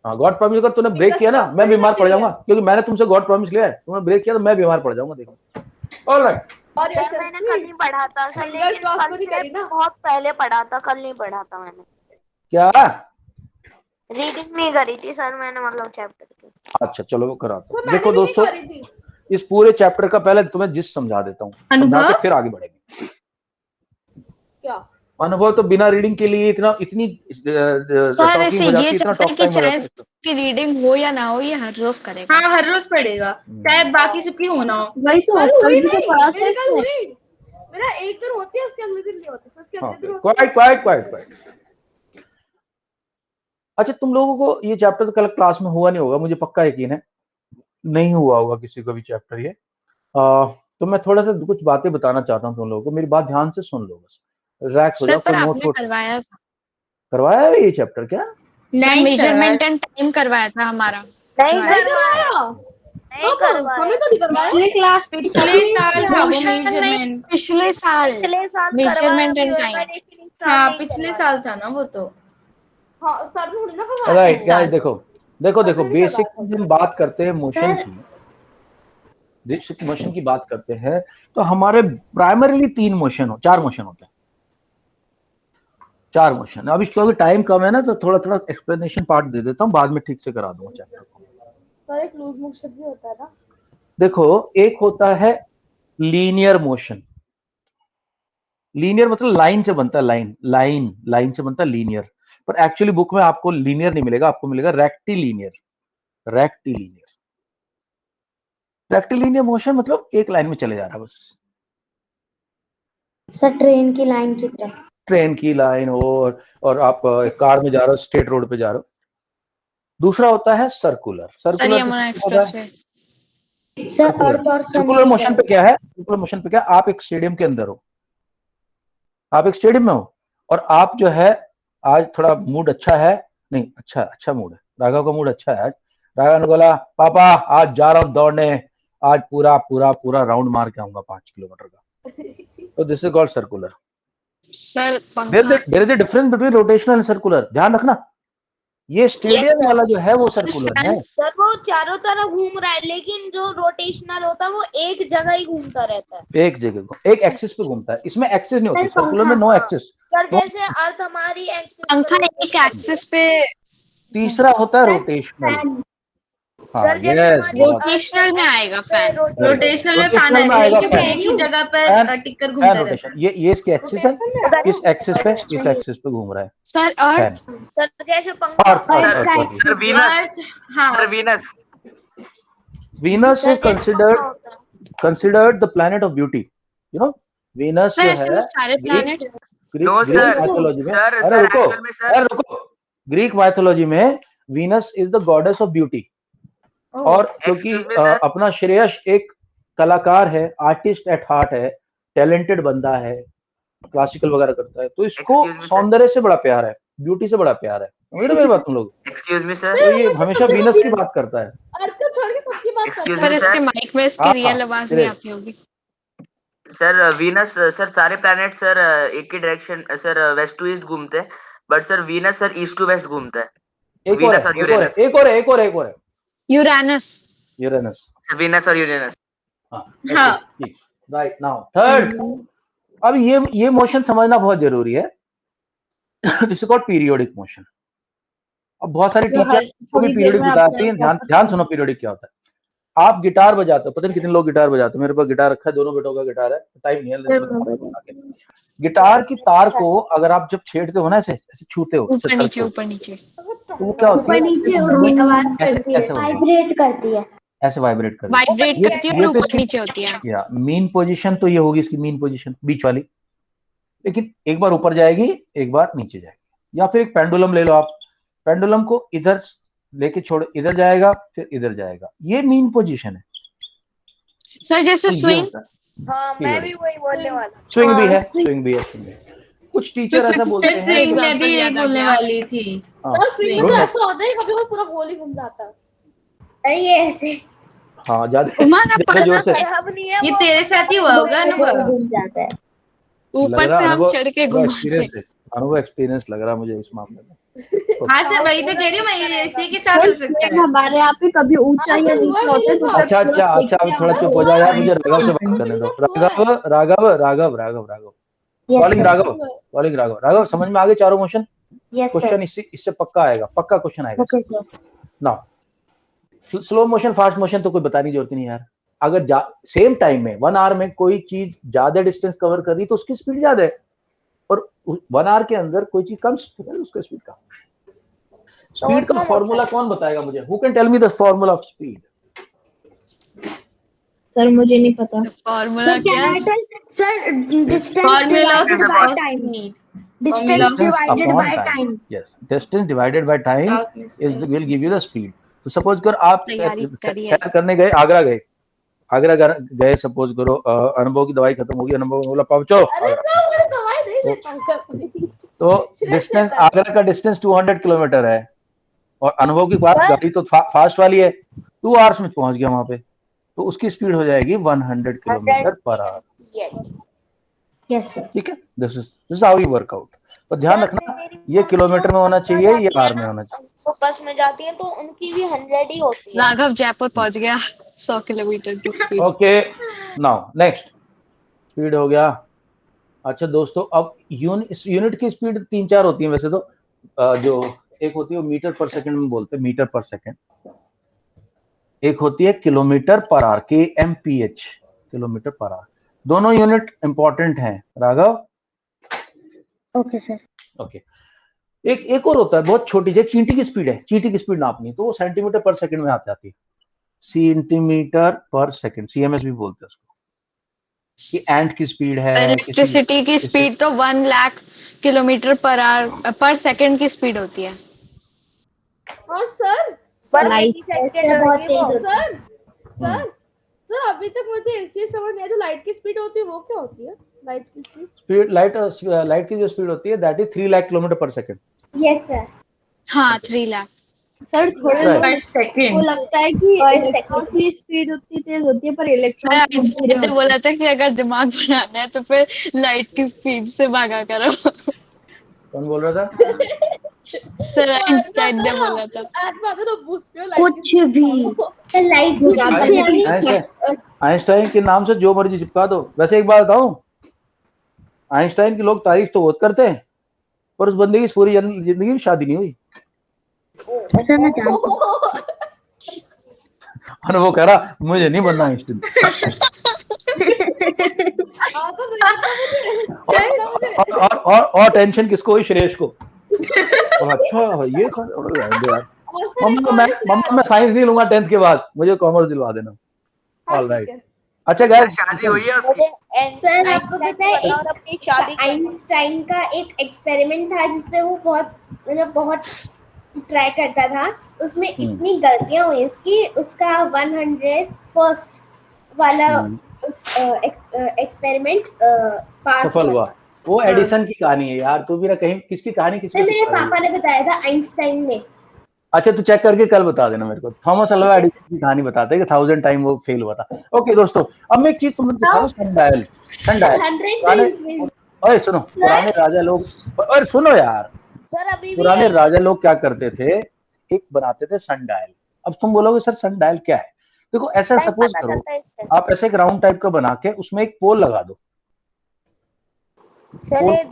Speaker 1: हाँ गॉड प्रॉमिस. अगर तूने ब्रेक किया ना मैं बीमार पड़ जाऊंगा क्योंकि मैंने तुमसे गॉड प्रॉमिस लिया है. तुमने ब्रेक किया तो मैं बीमार पड़ जाऊंगा. देखो ऑलराइट.
Speaker 6: और मैंने कल नहीं पढ़ा था सर. लेकिन बहुत पहले पढ़ा था. कल नहीं पढ़ा था मैंने.
Speaker 1: क्या
Speaker 6: रीडिंग नहीं करी थी सर मैंने मतलब चैप्टर की.
Speaker 1: अच्छा चलो वो कराता हूँ. देखो दोस्तों इस पूरे चैप्टर का पहले तुम्हें जिस समझा देता हूँ, समझा के फिर आगे बढ़ेंगे।
Speaker 4: क्या
Speaker 1: अनुभव तो बिना रीडिंग के लिए इतनी
Speaker 7: सर ऐसे
Speaker 1: हो जाती
Speaker 7: ये
Speaker 1: है, इतना
Speaker 7: चैप्टर
Speaker 1: टॉक
Speaker 7: की
Speaker 1: टाइम हो
Speaker 7: चाहे
Speaker 1: जाता है।
Speaker 7: की रीडिंग हो या ना हो ये हर रोज करेगा।
Speaker 2: हाँ हर रोज पढ़ेगा, चाहे बाकी सबकी हो ना हो।
Speaker 8: वही तो
Speaker 4: कल
Speaker 8: कल
Speaker 4: हुई
Speaker 8: भी तो
Speaker 4: नहीं,
Speaker 8: पढ़ा था
Speaker 4: मेरी कल
Speaker 8: इसने।
Speaker 4: हुई। मेरा एक दिन होती है, उसके अगले दिन नहीं होती, फिर उसके अगले दिन होती है।
Speaker 1: क्वाइट। अच्छा, तुम लोगों को ये चैप्टर तो कल क्लास में हुआ नहीं होगा, मुझे पक्का यकीन है नहीं हुआ होगा किसी को भी चैप्टर ये। तो मैं थोड़ा सा कुछ बातें बताना चाहता हूँ तुम लोगों को, मेरी बात ध्यान से सुन लो, बस रिलैक्स हो
Speaker 7: सर
Speaker 1: जाओ।
Speaker 7: पर
Speaker 1: कोई
Speaker 7: आपने
Speaker 1: नोट
Speaker 7: करवाया था।
Speaker 1: करवाया है ये चैप्टर क्या?
Speaker 7: सर
Speaker 2: नहीं
Speaker 7: मेजरमेंट
Speaker 2: सर,
Speaker 7: एंड टाइम करवाया था हमारा।
Speaker 6: नहीं
Speaker 4: नहीं
Speaker 6: करवाया,
Speaker 4: करवाया,
Speaker 6: नहीं
Speaker 4: कब?
Speaker 6: करवाया।
Speaker 4: हमें तो नहीं करवाया।
Speaker 8: पिछले क्लास
Speaker 2: पिछले साल था वो
Speaker 7: ट्यूशन नहीं,
Speaker 2: मेजरमेंट।
Speaker 7: पिछले साल
Speaker 6: पिछले साल
Speaker 7: मेजरमेंट
Speaker 6: करवाया,
Speaker 7: एंड टाइम।
Speaker 6: मैंने इस साल
Speaker 2: हाँ
Speaker 6: नहीं
Speaker 2: पिछले
Speaker 6: करवाया।
Speaker 2: साल था ना वो तो।
Speaker 4: हाँ सर ने थोड़ी ना करवाया।
Speaker 1: राइट
Speaker 2: इस
Speaker 1: गाइस,
Speaker 2: साल।
Speaker 1: देखो
Speaker 4: नहीं
Speaker 1: बेसिक
Speaker 4: करवाया।
Speaker 1: हम बात करते हैं मोशन की, बेसिक मोशन की बात करते हैं तो हमारे प्राइमरीली 4 मोशन होते हैं, 4 मोशन। अब क्योंकि टाइम कम है ना, तो थोड़ा एक्सप्लेनेशन पार्ट दे देता हूँ, बाद में ठीक से करा दूंगा चैप्टर को।
Speaker 4: सर एक लूज मोशन भी होता है ना।
Speaker 1: देखो, एक होता है लीनियर मोशन। लीनियर मतलब लाइन से बनता है, लाइन से बनता है लीनियर, पर एक्चुअली बुक में आपको लीनियर नहीं मिलेगा, आपको मिलेगा रेक्टिलीनियर मोशन, मतलब एक लाइन में चले जा रहा है बस,
Speaker 5: सर ट्रेन की लाइन की तरह।
Speaker 1: ट्रेन की लाइन हो और आप कार में जा रहे हो, स्ट्रेट रोड पे जा रहे हो। दूसरा होता है circular.
Speaker 7: Sir Yamuna expressway.
Speaker 5: Sir earth और सन
Speaker 1: सर्कुलर
Speaker 5: की
Speaker 1: मोशन
Speaker 5: तरह।
Speaker 1: पे क्या है? सर्कुलर मोशन पे क्या, आप एक स्टेडियम के अंदर हो, आप एक स्टेडियम में हो, और आप जो है आज थोड़ा मूड अच्छा है, नहीं अच्छा मूड है, राघव का मूड अच्छा है आज। राघव ने बोला पापा आज जा रहा हूँ दौड़ने, आज पूरा राउंड मार के आऊंगा 5 किलोमीटर का। तो this is called circular.
Speaker 7: Sir
Speaker 1: there is a difference between rotational and circular, ध्यान रखना। ये स्टेडियम वाला जो है वो सर्कुलर है।
Speaker 6: सर वो चारों तरफ घूम रहा है, लेकिन जो रोटेशनल होता है वो एक जगह ही घूमता रहता है,
Speaker 1: एक जगह को, एक एक्सिस पे घूमता है, इसमें एक्सिस नहीं होती, सर्कुलर में नो एक्सिस।
Speaker 6: सर जैसे अर्थ हमारी एक्सिस
Speaker 7: पंखा एक एक्सिस पे।
Speaker 1: तीसरा होता है रोटेशनल।
Speaker 6: सर जैसे हमारी
Speaker 7: रोटेशनल में आएगा फैन।
Speaker 2: रोटेशनल में फैन
Speaker 1: रोटेशनल में आएगा
Speaker 2: आएगा,
Speaker 1: फैन।
Speaker 2: एक ही जगह पर टिककर घूमता
Speaker 1: फैन
Speaker 2: रहता
Speaker 1: रोटेशन,
Speaker 2: है।
Speaker 1: ये इसकी एक्सिस है, इस एक्सिस पे घूम रहा है
Speaker 7: सर
Speaker 1: फैन।
Speaker 7: अर्थ।
Speaker 6: सर जैसे पंखा
Speaker 3: सर वीनस,
Speaker 2: हाँ
Speaker 3: sir Venus,
Speaker 1: Venus is considered the planet of beauty, you know। Venus
Speaker 7: sir
Speaker 1: जो
Speaker 7: ऐसे
Speaker 1: है
Speaker 7: तो सारे planets.
Speaker 3: No
Speaker 1: Greek
Speaker 3: sir,
Speaker 1: mythology में,
Speaker 3: सर
Speaker 1: अरे
Speaker 3: सर
Speaker 1: रुको,
Speaker 3: एक्चुअल में सर
Speaker 1: ग्रीक माइथोलॉजी में Venus is the goddess of beauty. और क्योंकि
Speaker 3: Excuse me, sir.
Speaker 1: अपना श्रेयस एक कलाकार है, आर्टिस्ट एट हार्ट है, टैलेंटेड बंदा है, क्लासिकल वगैरह करता है, तो इसको
Speaker 3: Excuse me, sir.
Speaker 1: सौंदर्य से बड़ा प्यार है, ब्यूटी से बड़ा प्यार है। समझ रहे मेरी बात तुम लोग?
Speaker 3: एक्सक्यूज मी सर,
Speaker 1: तो ये हमेशा वीनस की बात करता है।
Speaker 4: अर्थ को छोड़ के सबकी बात
Speaker 3: Excuse
Speaker 4: करता
Speaker 7: पर
Speaker 3: me,
Speaker 4: है।
Speaker 7: इसके
Speaker 3: sir.
Speaker 7: माइक में इसकी
Speaker 1: हाँ,
Speaker 7: रियल आवाज
Speaker 1: तेरे-
Speaker 7: नहीं आती होगी।
Speaker 3: सर वीनस सर सारे प्लैनेट सर एक ही direction sir west to east घूमते हैं, but sir Venus sir east to west घूमता है। वीनस और यूरेनस,
Speaker 1: एक और है
Speaker 7: यूरेनस।
Speaker 1: यूरेनस।
Speaker 3: सर वीनस और यूरेनस।
Speaker 2: हाँ।
Speaker 1: Right, now third. अब ये मोशन समझना बहुत जरूरी है। This is called periodic motion. अब बहुत सारी टीचर को भी पीरियोडिक बताती हैं, ध्यान सुनो पीरियोडिक क्या होता है। आप गिटार बजाते हो, पता नहीं कितने लोग गिटार बजाते हो, मेरे पास गिटार रखा है, दोनों बेटों का गिटार है, टाइम नहीं है। गिटार की तार को अगर आप जब छेड़ते हो ना, ऐसे छूते हो,
Speaker 7: ऊपर नीचे ऊपर नीचे।
Speaker 1: तो वो क्या होती है?
Speaker 8: ऊपर नीचे होती आवाज करती है,
Speaker 5: वाइब्रेट करती है।
Speaker 1: ऐसे वाइब्रेट करती है।
Speaker 7: वाइब्रेट करती है और ऊपर नीचे होती है।
Speaker 1: या मीन पोजीशन तो ये होगी इसकी मीन पोजीशन, बीच वाली, लेकिन एक बार ऊपर जाएगी, एक बार नीचे जाएगी। या फिर एक पेंडुलम ले लो आप, पेंडुलम को इधर लेके छोड़, इधर जाएगा फिर इधर जाएगा, ये मीन पोजीशन है।
Speaker 7: सर जैसे
Speaker 1: तो ये
Speaker 7: स्विंग।
Speaker 1: होता है।
Speaker 6: हाँ मैं भी वही बोलने वाला।
Speaker 1: स्विंग भी है, स्विंग भी है, स्विंग भी है। कुछ टीचर ऐसा बोलते हैं।
Speaker 2: स्विंग में भी यही बोलने वाली थी।
Speaker 4: सर स्विंग में तो ऐसा होता है कभी पूरा गोल ही घूम जाता है।
Speaker 6: ये ऐसे
Speaker 1: हाँ, ज्यादा जोर से
Speaker 6: अब नहीं है
Speaker 2: ये
Speaker 6: वो।
Speaker 2: तेरे साथ ही हुआ होगा अनुभव।
Speaker 5: घूम जाता है।
Speaker 7: ऊपर से हम चढ़ के घुमाते।
Speaker 1: अनुभव एक्सपीरियंस लग रहा मुझे इस मामले में।
Speaker 2: हाँ सर वही तो कह रही हूँ मैं, इसी के साथ हो सकता है।
Speaker 8: हमारे यहाँ पे कभी ऊंचा या नीचा होता है तो
Speaker 1: अच्छा अब थोड़ा चुप हो जाओ यार, मुझे राघव से बात करने दो। राघव कॉलिंग राघव समझ में आ गए चारों मोशन? क्वेश्चन इससे पक्का आएगा, पक्का क्वेश्चन आएगा। Now slow motion fast motion तो कोई बताने की जरूरत नहीं यार, अगर सेम टाइम में 1 आवर में कोई चीज ज्यादा डिस्टेंस कवर कर रही तो उसकी स्पीड ज्यादा है, और 1 आवर के अंदर कोई चीज कम स्पीड है उसका स्पीड कम। स्पीड का फॉर्मूला कौन बताएगा मुझे? Who can tell me the formula of speed?
Speaker 8: Sir मुझे नहीं पता।
Speaker 7: फॉर्मूला क्या है
Speaker 5: sir? Distance
Speaker 2: Formula of
Speaker 5: divided by
Speaker 2: speed.
Speaker 5: Time.
Speaker 2: Formula
Speaker 5: distance
Speaker 2: of
Speaker 5: divided by
Speaker 1: time.
Speaker 5: Time.
Speaker 1: Yes, distance divided by time will give you the speed. तो suppose कर आप
Speaker 7: तैयारी करिए।
Speaker 1: सैर करने गए, आगरा गए सपोज करो, अनुभव की दवाई खत्म होगी, अनुभव बोला पहुंचो,
Speaker 4: अरे सर मेरी दवाई नहीं ले पाऊंगा।
Speaker 1: तो डिस्टेंस, आगरा का डिस्टेंस 200 किलोमीटर है और अनुभव की गाड़ी तो फास्ट वाली है, 2 आवर्स में पहुंच गया वहां पे, तो उसकी स्पीड हो जाएगी 100 kilometre per hour.
Speaker 5: Yes sir.
Speaker 1: ठीक है, this is how you work out. पर ध्यान रखना ये किलोमीटर में होना चाहिए, ये आवर में होना चाहिए।
Speaker 9: वो बस में जाती है तो उनकी भी 100 ही होती है।
Speaker 7: राघव जयपुर पहुंच गया 100 किलोमीटर की speed.
Speaker 1: Okay, now next speed हो गया। अच्छा दोस्तों, अब यूनिट की स्पीड 3-4 होती है वैसे तो, जो एक होती है वो मीटर पर सेकंड में बोलते हैं, मीटर पर सेकंड। एक होती है kilometre per hour, kmph, kilometre per hour. दोनों यूनिट इंपॉर्टेंट हैं राघव।
Speaker 5: Okay sir.
Speaker 1: ओके, एक और होता है बहुत छोटी, जैसे चींटी की स्पीड है, चींटी की स्पीड नापनी तो वो सेंटीमीटर पर सेकंड में आ जाती है, सेंटीमीटर पर सेकंड, सीएमएस भी बोलते हैं उसको। कि एंट की स्पीड है,
Speaker 7: इलेक्ट्रिसिटी की स्पीड तो 1 लाख किलोमीटर पर सेकंड की स्पीड होती है।
Speaker 4: और सर
Speaker 8: लाइट
Speaker 6: ऐसे बहुत तेज होती है।
Speaker 4: सर सर अभी तक मुझे एक चीज समझ नहीं आई, जो लाइट की स्पीड होती है वो क्या होती है? लाइट की स्पीड,
Speaker 1: लाइट की जो स्पीड होती है दैट इज 3 लाख किलोमीटर पर सेकंड।
Speaker 6: Yes sir.
Speaker 7: हाँ 3 लाख।
Speaker 8: सर थोड़े
Speaker 1: Right.
Speaker 2: per
Speaker 8: को
Speaker 2: second.
Speaker 8: लगता है कि
Speaker 6: Per
Speaker 8: इलेक्ट्रॉन की स्पीड उतनी तेज होती है, पर इलेक्ट्रॉन
Speaker 7: आइंस्टाइन ने बोला था कि अगर दिमाग बनाना है तो फिर लाइट की स्पीड से भागा करो।
Speaker 1: कौन बोल रहा था?
Speaker 7: सर आइंस्टाइन ने बोला था।
Speaker 5: कुछ भी
Speaker 6: लाइट
Speaker 1: आइंस्टाइन के नाम से जो मर्जी चिपका दो। वैसे एक बात बताऊं, आइंस्टाइन के लोग तारीफ तो बहुत करते हैं, पर उस बंदे की पूरी जिंदगी में शादी नहीं हुई।
Speaker 5: ऐसा मैं जानता हूं।
Speaker 1: और वो कह रहा मुझे नहीं बनना आइंस्टाइन। और टेंशन किसको हुई? श्रेयस को। अच्छा ये यार, मम्मा मैं साइंस नहीं लूंगा 10th के बाद, मुझे कॉमर्स दिलवा देना। ऑलराइट। अच्छा गाइस,
Speaker 3: शादी हुई है उसकी?
Speaker 6: सर आपको पता है आइंस्टाइन का एक एक्सपेरिमेंट था जिसपे वो बहुत ट्राई करता था, उसमें इतनी गलतियां हुई उसकी, उसका 101st वाला एक्सपेरिमेंट पास
Speaker 1: सफल हुआ। वो एडिसन की कहानी है यार, तू भी ना कहीं किसकी कहानी किसकी?
Speaker 6: मेरे पापा ने बताया था आइंस्टाइन ने।
Speaker 1: अच्छा तू चेक करके कल बता देना मेरे को। थॉमस अल्वा एडिसन की कहानी बताते हैं कि 1000 टाइम वो फेल हुआ था। ओके दोस्तों, अब मैं एक चीज तुम्हें दिखाऊं, सनडायल। ओए सुनो, पुराने राजा लोग, ओए सुनो यार,
Speaker 9: सर अभी
Speaker 1: पुराने राजा लोग क्या करते थे, एक बनाते थे सनडायल। अब तुम बोलोगे सर सनडायल क्या है? देखो ऐसा सपोज करो, आप ऐसे एक राउंड टाइप का बना के उसमें एक पोल लगा दो।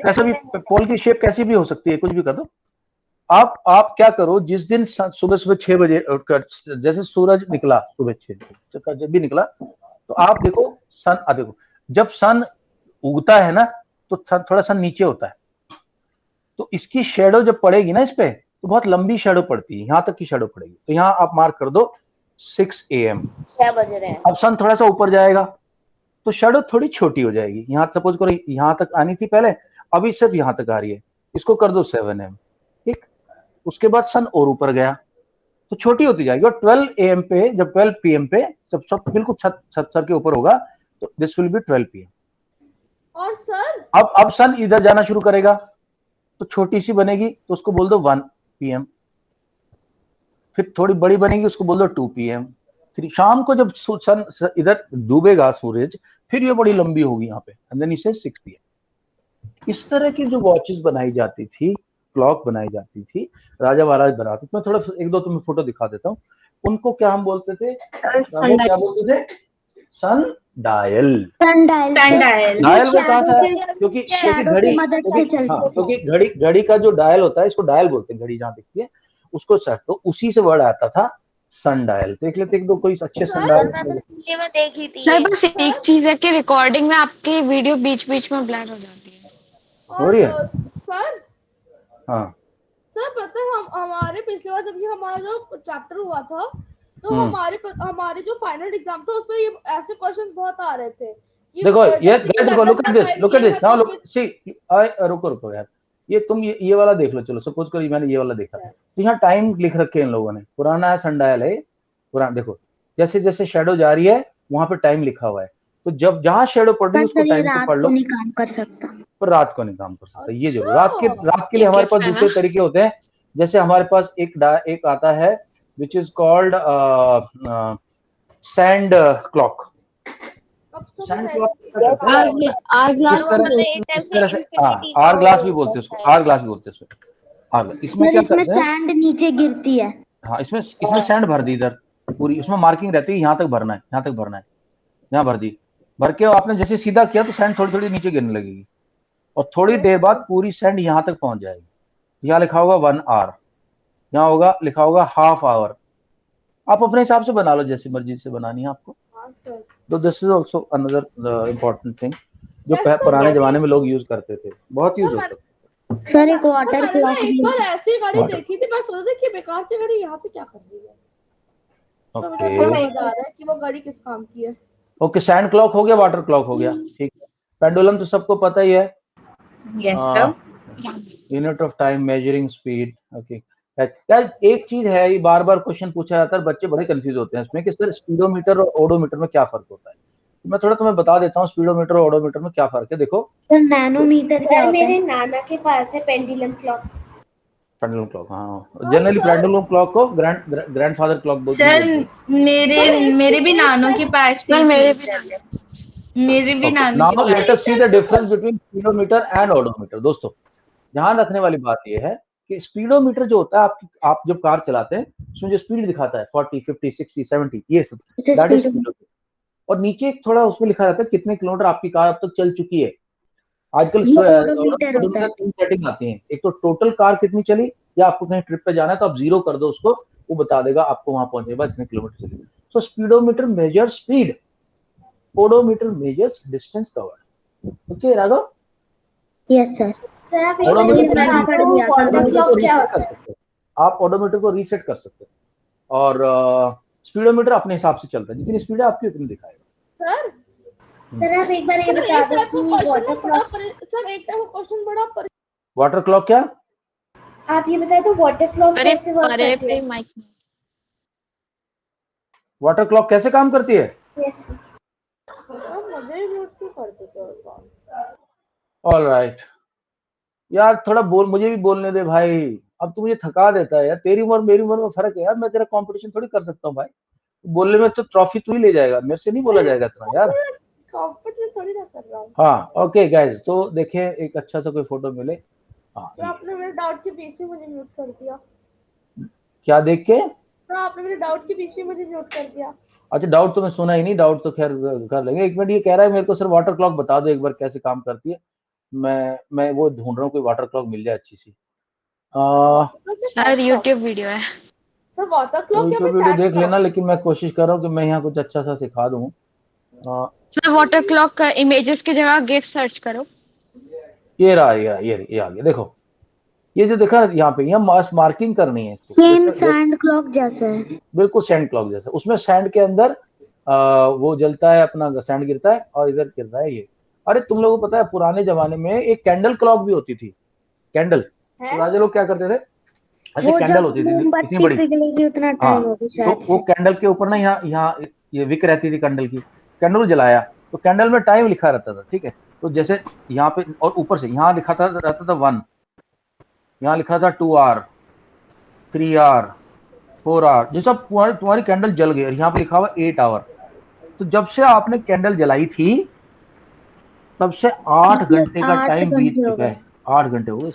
Speaker 1: ऐसा भी पोल की शेप कैसी भी हो सकती है, कुछ भी कर दो। आप क्या करो, जिस दिन सुबह 6 बजे उठकर, जैसे सूरज निकला सुबह 6 जब भी निकला, तो आप देखो देखो जब सन उगता है ना तो थोड़ा सन नीचे होता है, तो इसकी शेडो जब पड़ेगी ना इस पे, तो बहुत लंबी शेडो पड़ती है, यहाँ तक की शेडो पड़ेगी। तो यहाँ आप मार्क कर दो 6 AM,
Speaker 9: 6 बज रहे हैं।
Speaker 1: अब सन थोड़ा सा ऊपर जाएगा तो शेडो थोड़ी छोटी हो जाएगी। यहाँ सपोज करो यहाँ तक आनी थी पहले, अभी सिर्फ यहाँ तक आ रही है, इसको कर दो 7 AM, ठीक। उसके बाद सन और ऊपर गया तो छोटी होती जाएगी, और 12 AM पे, जब 12 PM पे जब सब बिल्कुल छत सर के ऊपर होगा तो दिस विल बी 12 PM।
Speaker 4: और सर
Speaker 1: अब सन इधर जाना शुरू करेगा तो छोटी सी बनेगी, तो उसको बोल दो 1 PM। फिर थोड़ी बड़ी बनेगी, उसको बोल दो 2 PM। फिर शाम को जब सन इधर डूबेगा सूरज, फिर ये बड़ी लंबी होगी यहाँ पे, एंड देन इसे 6 PM। इस तरह की जो वॉचेस बनाई जाती थी, क्लॉक बनाई जाती थी, राजा महाराज बनाते थे। मैं थोड़ा 1-2 तुम्हें फोटो दिखा देता हूँ। उनको क्या हम बोलते थे? क्या बोलते थे? सन डायल। डायल वो कहाँ से है? क्योंकि घड़ी का जो डायल होता है, इसको डायल बोलते हैं, घड़ी जहाँ दिखती है उसको सेट, तो उसी से वर्ड आता था सनडायल देख लेते एक दो कोई अच्छे
Speaker 9: सर,
Speaker 1: सनडायल।
Speaker 9: ये मैं देखी थी।
Speaker 7: सर बस एक चीज है कि रिकॉर्डिंग में आपकी वीडियो बीच बीच में ब्लर हो जाती है।
Speaker 1: हो रही है?
Speaker 4: सर
Speaker 1: हाँ
Speaker 4: सर पता है हम हमारे पिछले बार जब ये हमारा जो चैप्टर हुआ था तो हमारे जो फाइनल एग्जाम था उसमें ये ऐसे क्वेश्चंस बहुत आ रहे थे कि
Speaker 1: देखो ये
Speaker 4: जैसे कि
Speaker 1: देखो लुक एट दिस नाउ
Speaker 4: तो
Speaker 1: लुक सी रुको यार, ये तुम ये वाला देख लो। चलो सपोज करो मैंने ये वाला देखा तो यहाँ टाइम लिख रखे हैं इन लोगों ने, पुराना है सनडायल है पुराना। देखो जैसे जैसे शेडो जा रही है वहां पे टाइम लिखा हुआ है, तो जब जहां शेडो पड़ रही है उसको टाइम को पढ़ लो।
Speaker 5: नहीं काम कर सकता,
Speaker 1: पर रात को नहीं काम कर सकता। ये जरूर रात के लिए हमारे पास दूसरे तरीके होते हैं। जैसे हमारे पास एक आता है which is called sand clock. Sand clock hourglass भी बोलते हैं उसको, आर ग्लास भी बोलते हैं इसको। इसमें क्या करते हैं,
Speaker 5: सैंड नीचे गिरती है।
Speaker 1: हाँ इसमें सैंड भर दी इधर पूरी, उसमें मार्किंग रहती है यहाँ तक भरना है, यहाँ तक भरना है, यहाँ भर दी। भर के आपने जैसे सीधा किया तो सैंड थोड़ी थोड़ी नीचे गिरने लगेगी और थोड़ी देर बाद पूरी सैंड यहाँ तक पहुंच जाएगी। यहाँ लिखा होगा 1 आवर, यहाँ होगा लिखा होगा हाफ आवर। आप अपने हिसाब से बना लो जैसी मर्जी से बनानी है आपको। तो this is also another important thing जो पुराने जमाने में लोग यूज करते थे, बहुत यूज होता था।
Speaker 5: सर एक वाटर क्लॉक
Speaker 4: एक बार ऐसी गाड़ी देखी थी, मैं सोच रही थी बेकार से गाड़ी यहाँ पे क्या कर रही है। तो मुझे समझ आ रहा है कि वो गाड़ी किस काम की है।
Speaker 1: ओके सैंड क्लॉक हो गया, वाटर क्लॉक हो गया, ठीक है। पेंडुलम तो सबको पता ही है।
Speaker 2: Yes sir.
Speaker 1: Unit of time measuring speed. Okay यार एक चीज है, ये बार बार क्वेश्चन पूछा जाता है, बच्चे बड़े कंफ्यूज होते हैं इसमें कि सर स्पीडोमीटर और ओडोमीटर में क्या फर्क होता है। तो मैं थोड़ा तुम्हें बता देता हूँ स्पीडोमीटर और ओडोमीटर में क्या फर्क है। देखो
Speaker 5: सर नैनोमीटर क्या होता है?
Speaker 9: मेरे नाना के पास है पेंडुलम क्लॉक।
Speaker 1: पेंडुलम क्लॉक, हाँ जनरली पेंडुलम क्लॉक को ग्रैंडफादर क्लॉक बोलते हैं।
Speaker 2: सर मेरे भी नानों के पास,
Speaker 7: सर मेरे भी
Speaker 1: now let us see the difference between speedometer and odometer. दोस्तों ध्यान रखने वाली बात यह है कि स्पीडोमीटर जो होता है आप जब कार चलाते हैं उसमें जो स्पीड दिखाता है 40, 50, 60, 70 ये सब दैट इज स्पीडोमीटर। और नीचे एक थोड़ा उसमें लिखा रहता है कितने किलोमीटर आपकी कार अब तक चल चुकी है। आजकल तीन सेटिंग आती हैं, एक तो टोटल कार कितनी चली, या आपको कहीं ट्रिप पे जाना है तो आप 0 कर दो उसको, वो बता देगा आपको वहां पहुंचने के बाद इतने किलोमीटर चली। So speedometer measure speed, odometer measures distance covered. Okay Raghav?
Speaker 5: Yes sir.
Speaker 9: Sir आप
Speaker 1: आप ओडोमीटर को रीसेट कर सकते हैं और स्पीडोमीटर अपने हिसाब से चलता है, जितनी स्पीड है आपकी उतनी दिखाएगा।
Speaker 9: सर आप एक बार ये बता दो कि वाटर क्लॉक।
Speaker 4: सर एक टाइम क्वेश्चन बड़ा
Speaker 1: वाटर क्लॉक क्या?
Speaker 9: आप ये बताए तो वाटर क्लॉक कैसे वर्क करती है?
Speaker 1: वाटर क्लॉक कैसे काम करती है?
Speaker 9: यस
Speaker 4: मुझे म्यूट क्यों कर देते हो?
Speaker 1: ऑलराइट यार थोड़ा मुझे भी बोलने दे भाई, अब तू मुझे थका देता है यार। तेरी उम्र मेरी उम्र में फर्क है यार, मैं तेरा कंपटीशन थोड़ी कर सकता हूँ भाई। बोलने में तो ट्रॉफी तू ही ले जाएगा, मेरे से नहीं बोला जाएगा इतना यार।
Speaker 4: कंपटीशन थोड़ी ना कर रहा हूँ।
Speaker 1: हाँ ओके गाइस, तो देखिए एक अच्छा सा कोई फोटो मिले। हाँ
Speaker 4: तो आपने मेरे डाउट के बीच में मुझे म्यूट कर दिया।
Speaker 1: क्या देख के?
Speaker 4: तो आपने मेरे डाउट के बीच में मुझे म्यूट कर दिया।
Speaker 1: अच्छा डाउट तो मैं सुना ही नहीं, डाउट तो खैर कर लेंगे। एक मिनट, ये कह रहा है मेरे को सर वाटर क्लॉक बता दो एक बार कैसे काम करती है। मैं वो ढूंढ रहा हूँ कोई वाटर क्लॉक मिल जाए अच्छी सी।
Speaker 7: सर यूट्यूब वीडियो है।
Speaker 4: सर वाटर क्लॉक क्या
Speaker 1: वीडियो देख लेना, लेकिन मैं कोशिश कर रहा हूँ कि मैं यहाँ कुछ अच्छा सा सिखा दूँ।
Speaker 7: सर वाटर क्लॉक का इमेजेस की जगह गिफ सर्च करो।
Speaker 1: ये रहा, ये आ गया। देखो ये जो देखा यहाँ पे, यहाँ मार्किंग करनी है इसको।
Speaker 5: सेम सैंड क्लॉक जैसा है,
Speaker 1: बिल्कुल सैंड क्लॉक जैसा। उसमें सैंड के अंदर वो जलता है, अपना सैंड गिरता है और इधर गिरता है ये। अरे तुम लोगों को पता है पुराने जमाने में एक कैंडल क्लॉक भी होती थी। कैंडल तो राजा लोग क्या करते थे, ऐसे कैंडल होती थी इतनी बड़ी।
Speaker 5: उतना टाइम हो गया।
Speaker 1: तो वो कैंडल के ऊपर ना यहाँ ये विक रहती थी कैंडल की। कैंडल जलाया तो कैंडल में टाइम लिखा रहता था, ठीक है। तो जैसे यहाँ पे और ऊपर से यहाँ लिखा रहता था 1, यहाँ लिखा था 2 आवर, 3 आवर, 4 आवर। जैसा तुम्हारी कैंडल जल गई और यहाँ पे लिखा हुआ 8 आवर। तो जब से आपने कैंडल जलाई थी तब से 8 घंटे का टाइम बीत चुका है। 8 घंटे हो गए।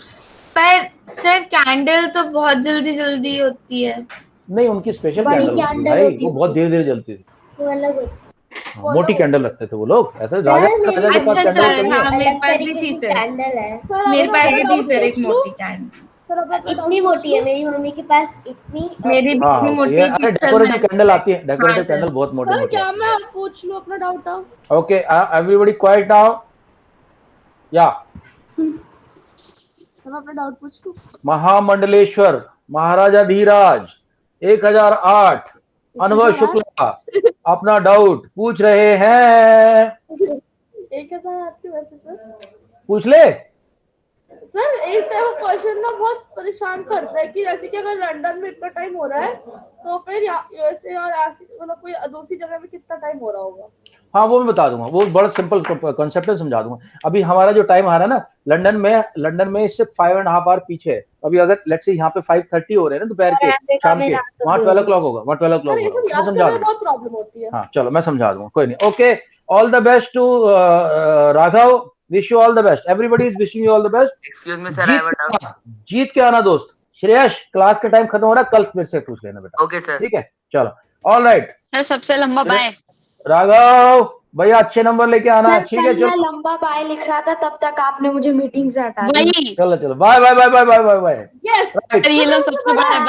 Speaker 2: पर सर कैंडल तो बहुत जल्दी होती है।
Speaker 1: नहीं, उनकी स्पेशल कैंडल होती है भाई, वो बहुत देर जलती थी।
Speaker 9: वो अलग होती
Speaker 1: हाँ, मोटी कैंडल रखते थे वो लोग। ऐसे राजा के पास
Speaker 2: अच्छा
Speaker 1: कैंडल
Speaker 2: सर,
Speaker 1: नहीं
Speaker 2: हाँ
Speaker 1: है।
Speaker 2: मेरे पास भी थी सर।
Speaker 9: कैंडल है।
Speaker 2: मेरे पास भी थी सर एक मोटी कैंडल।
Speaker 4: सर अब अपना
Speaker 9: इतनी मोटी है मेरी मम्मी के पास, इतनी
Speaker 2: मेरी भी
Speaker 1: हाँ
Speaker 2: इतनी मोटी
Speaker 1: ये
Speaker 2: पिक्चर
Speaker 1: डेकोरेटिव
Speaker 2: में।
Speaker 1: कैंडल आती है, डेकोरेटिव
Speaker 2: सर।
Speaker 1: कैंडल बहुत मोटे
Speaker 4: सर
Speaker 1: मोटे।
Speaker 4: क्या मैं पूछ लूं अपना डाउट अब?
Speaker 1: Okay everybody quite now. या
Speaker 4: सर मैं अपना डाउट पूछ लूं?
Speaker 1: महामंडलेश्वर महाराजा धीराज 1008 अनुभव शुक्ला अपना डाउट पूछ रहे हैं।
Speaker 4: 1000 आपके वैसे सर?
Speaker 1: पूछ ले।
Speaker 4: सर एक टाइम क्वेश्चन ना बहुत परेशान करता है कि जैसे कि अगर लंदन में इतना टाइम हो रहा है तो फिर यूएसए और मतलब कोई दूसरी जगह में कितना टाइम हो रहा होगा?
Speaker 1: हाँ वो मैं बता दूंगा, वो बड़ा सिंपल कॉन्सेप्ट है, समझा दूंगा। अभी हमारा जो टाइम आ रहा है ना लंदन में इससे 5.5 आवर पीछे है। अभी अगर लेट्स से यहाँ पे 5:30 हो रहे हैं ना दोपहर के शाम के, वहाँ 12 o'clock होगा, वहाँ 12 o'clock
Speaker 4: सर ये सब
Speaker 1: होगा। मैं
Speaker 4: याद
Speaker 1: समझा
Speaker 4: करने में
Speaker 1: दूंगा।
Speaker 4: बहुत प्रॉब्लम होती है।
Speaker 1: हाँ चलो मैं समझा दूंगा, कोई नहीं। Okay all the best to Raghav, wish you all the best, everybody is wishing you all the best.
Speaker 3: Excuse me sir, I have a doubt.
Speaker 1: जीत के आना दोस्त। श्रेयस क्लास का टाइम खत्म हो रहा है, कल मेरे से पूछ लेना बेटा।
Speaker 3: Okay sir.
Speaker 1: ठीक है चलो ऑल राइट।
Speaker 7: सर सबसे लंबा बाय।
Speaker 1: राघव भैया अच्छे नंबर लेके आना, ठीक है चलो।
Speaker 5: मैं लंबा बाय लिख रहा था तब तक आपने मुझे मीटिंग से हटा दिया।
Speaker 7: वही
Speaker 1: चलो चलो bye bye bye bye bye bye bye.
Speaker 4: Yes
Speaker 7: sir ये लो सबसे बड़ा है।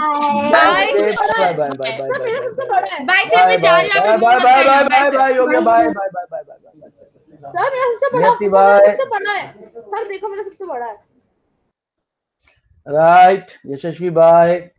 Speaker 1: Bye bye bye bye bye
Speaker 4: sir मेरे सबसे बड़ा है।
Speaker 2: बाय सर, मैं जा रही हूँ,
Speaker 1: bye bye bye bye bye bye हो गया, bye bye bye bye bye.
Speaker 4: Sir मेरा सबसे बड़ा,
Speaker 1: नियति
Speaker 4: सर मेरा
Speaker 1: बाय।
Speaker 4: सबसे बड़ा है। सर देखो मेरा सबसे बड़ा है।
Speaker 1: राइट यशस्वी बाय।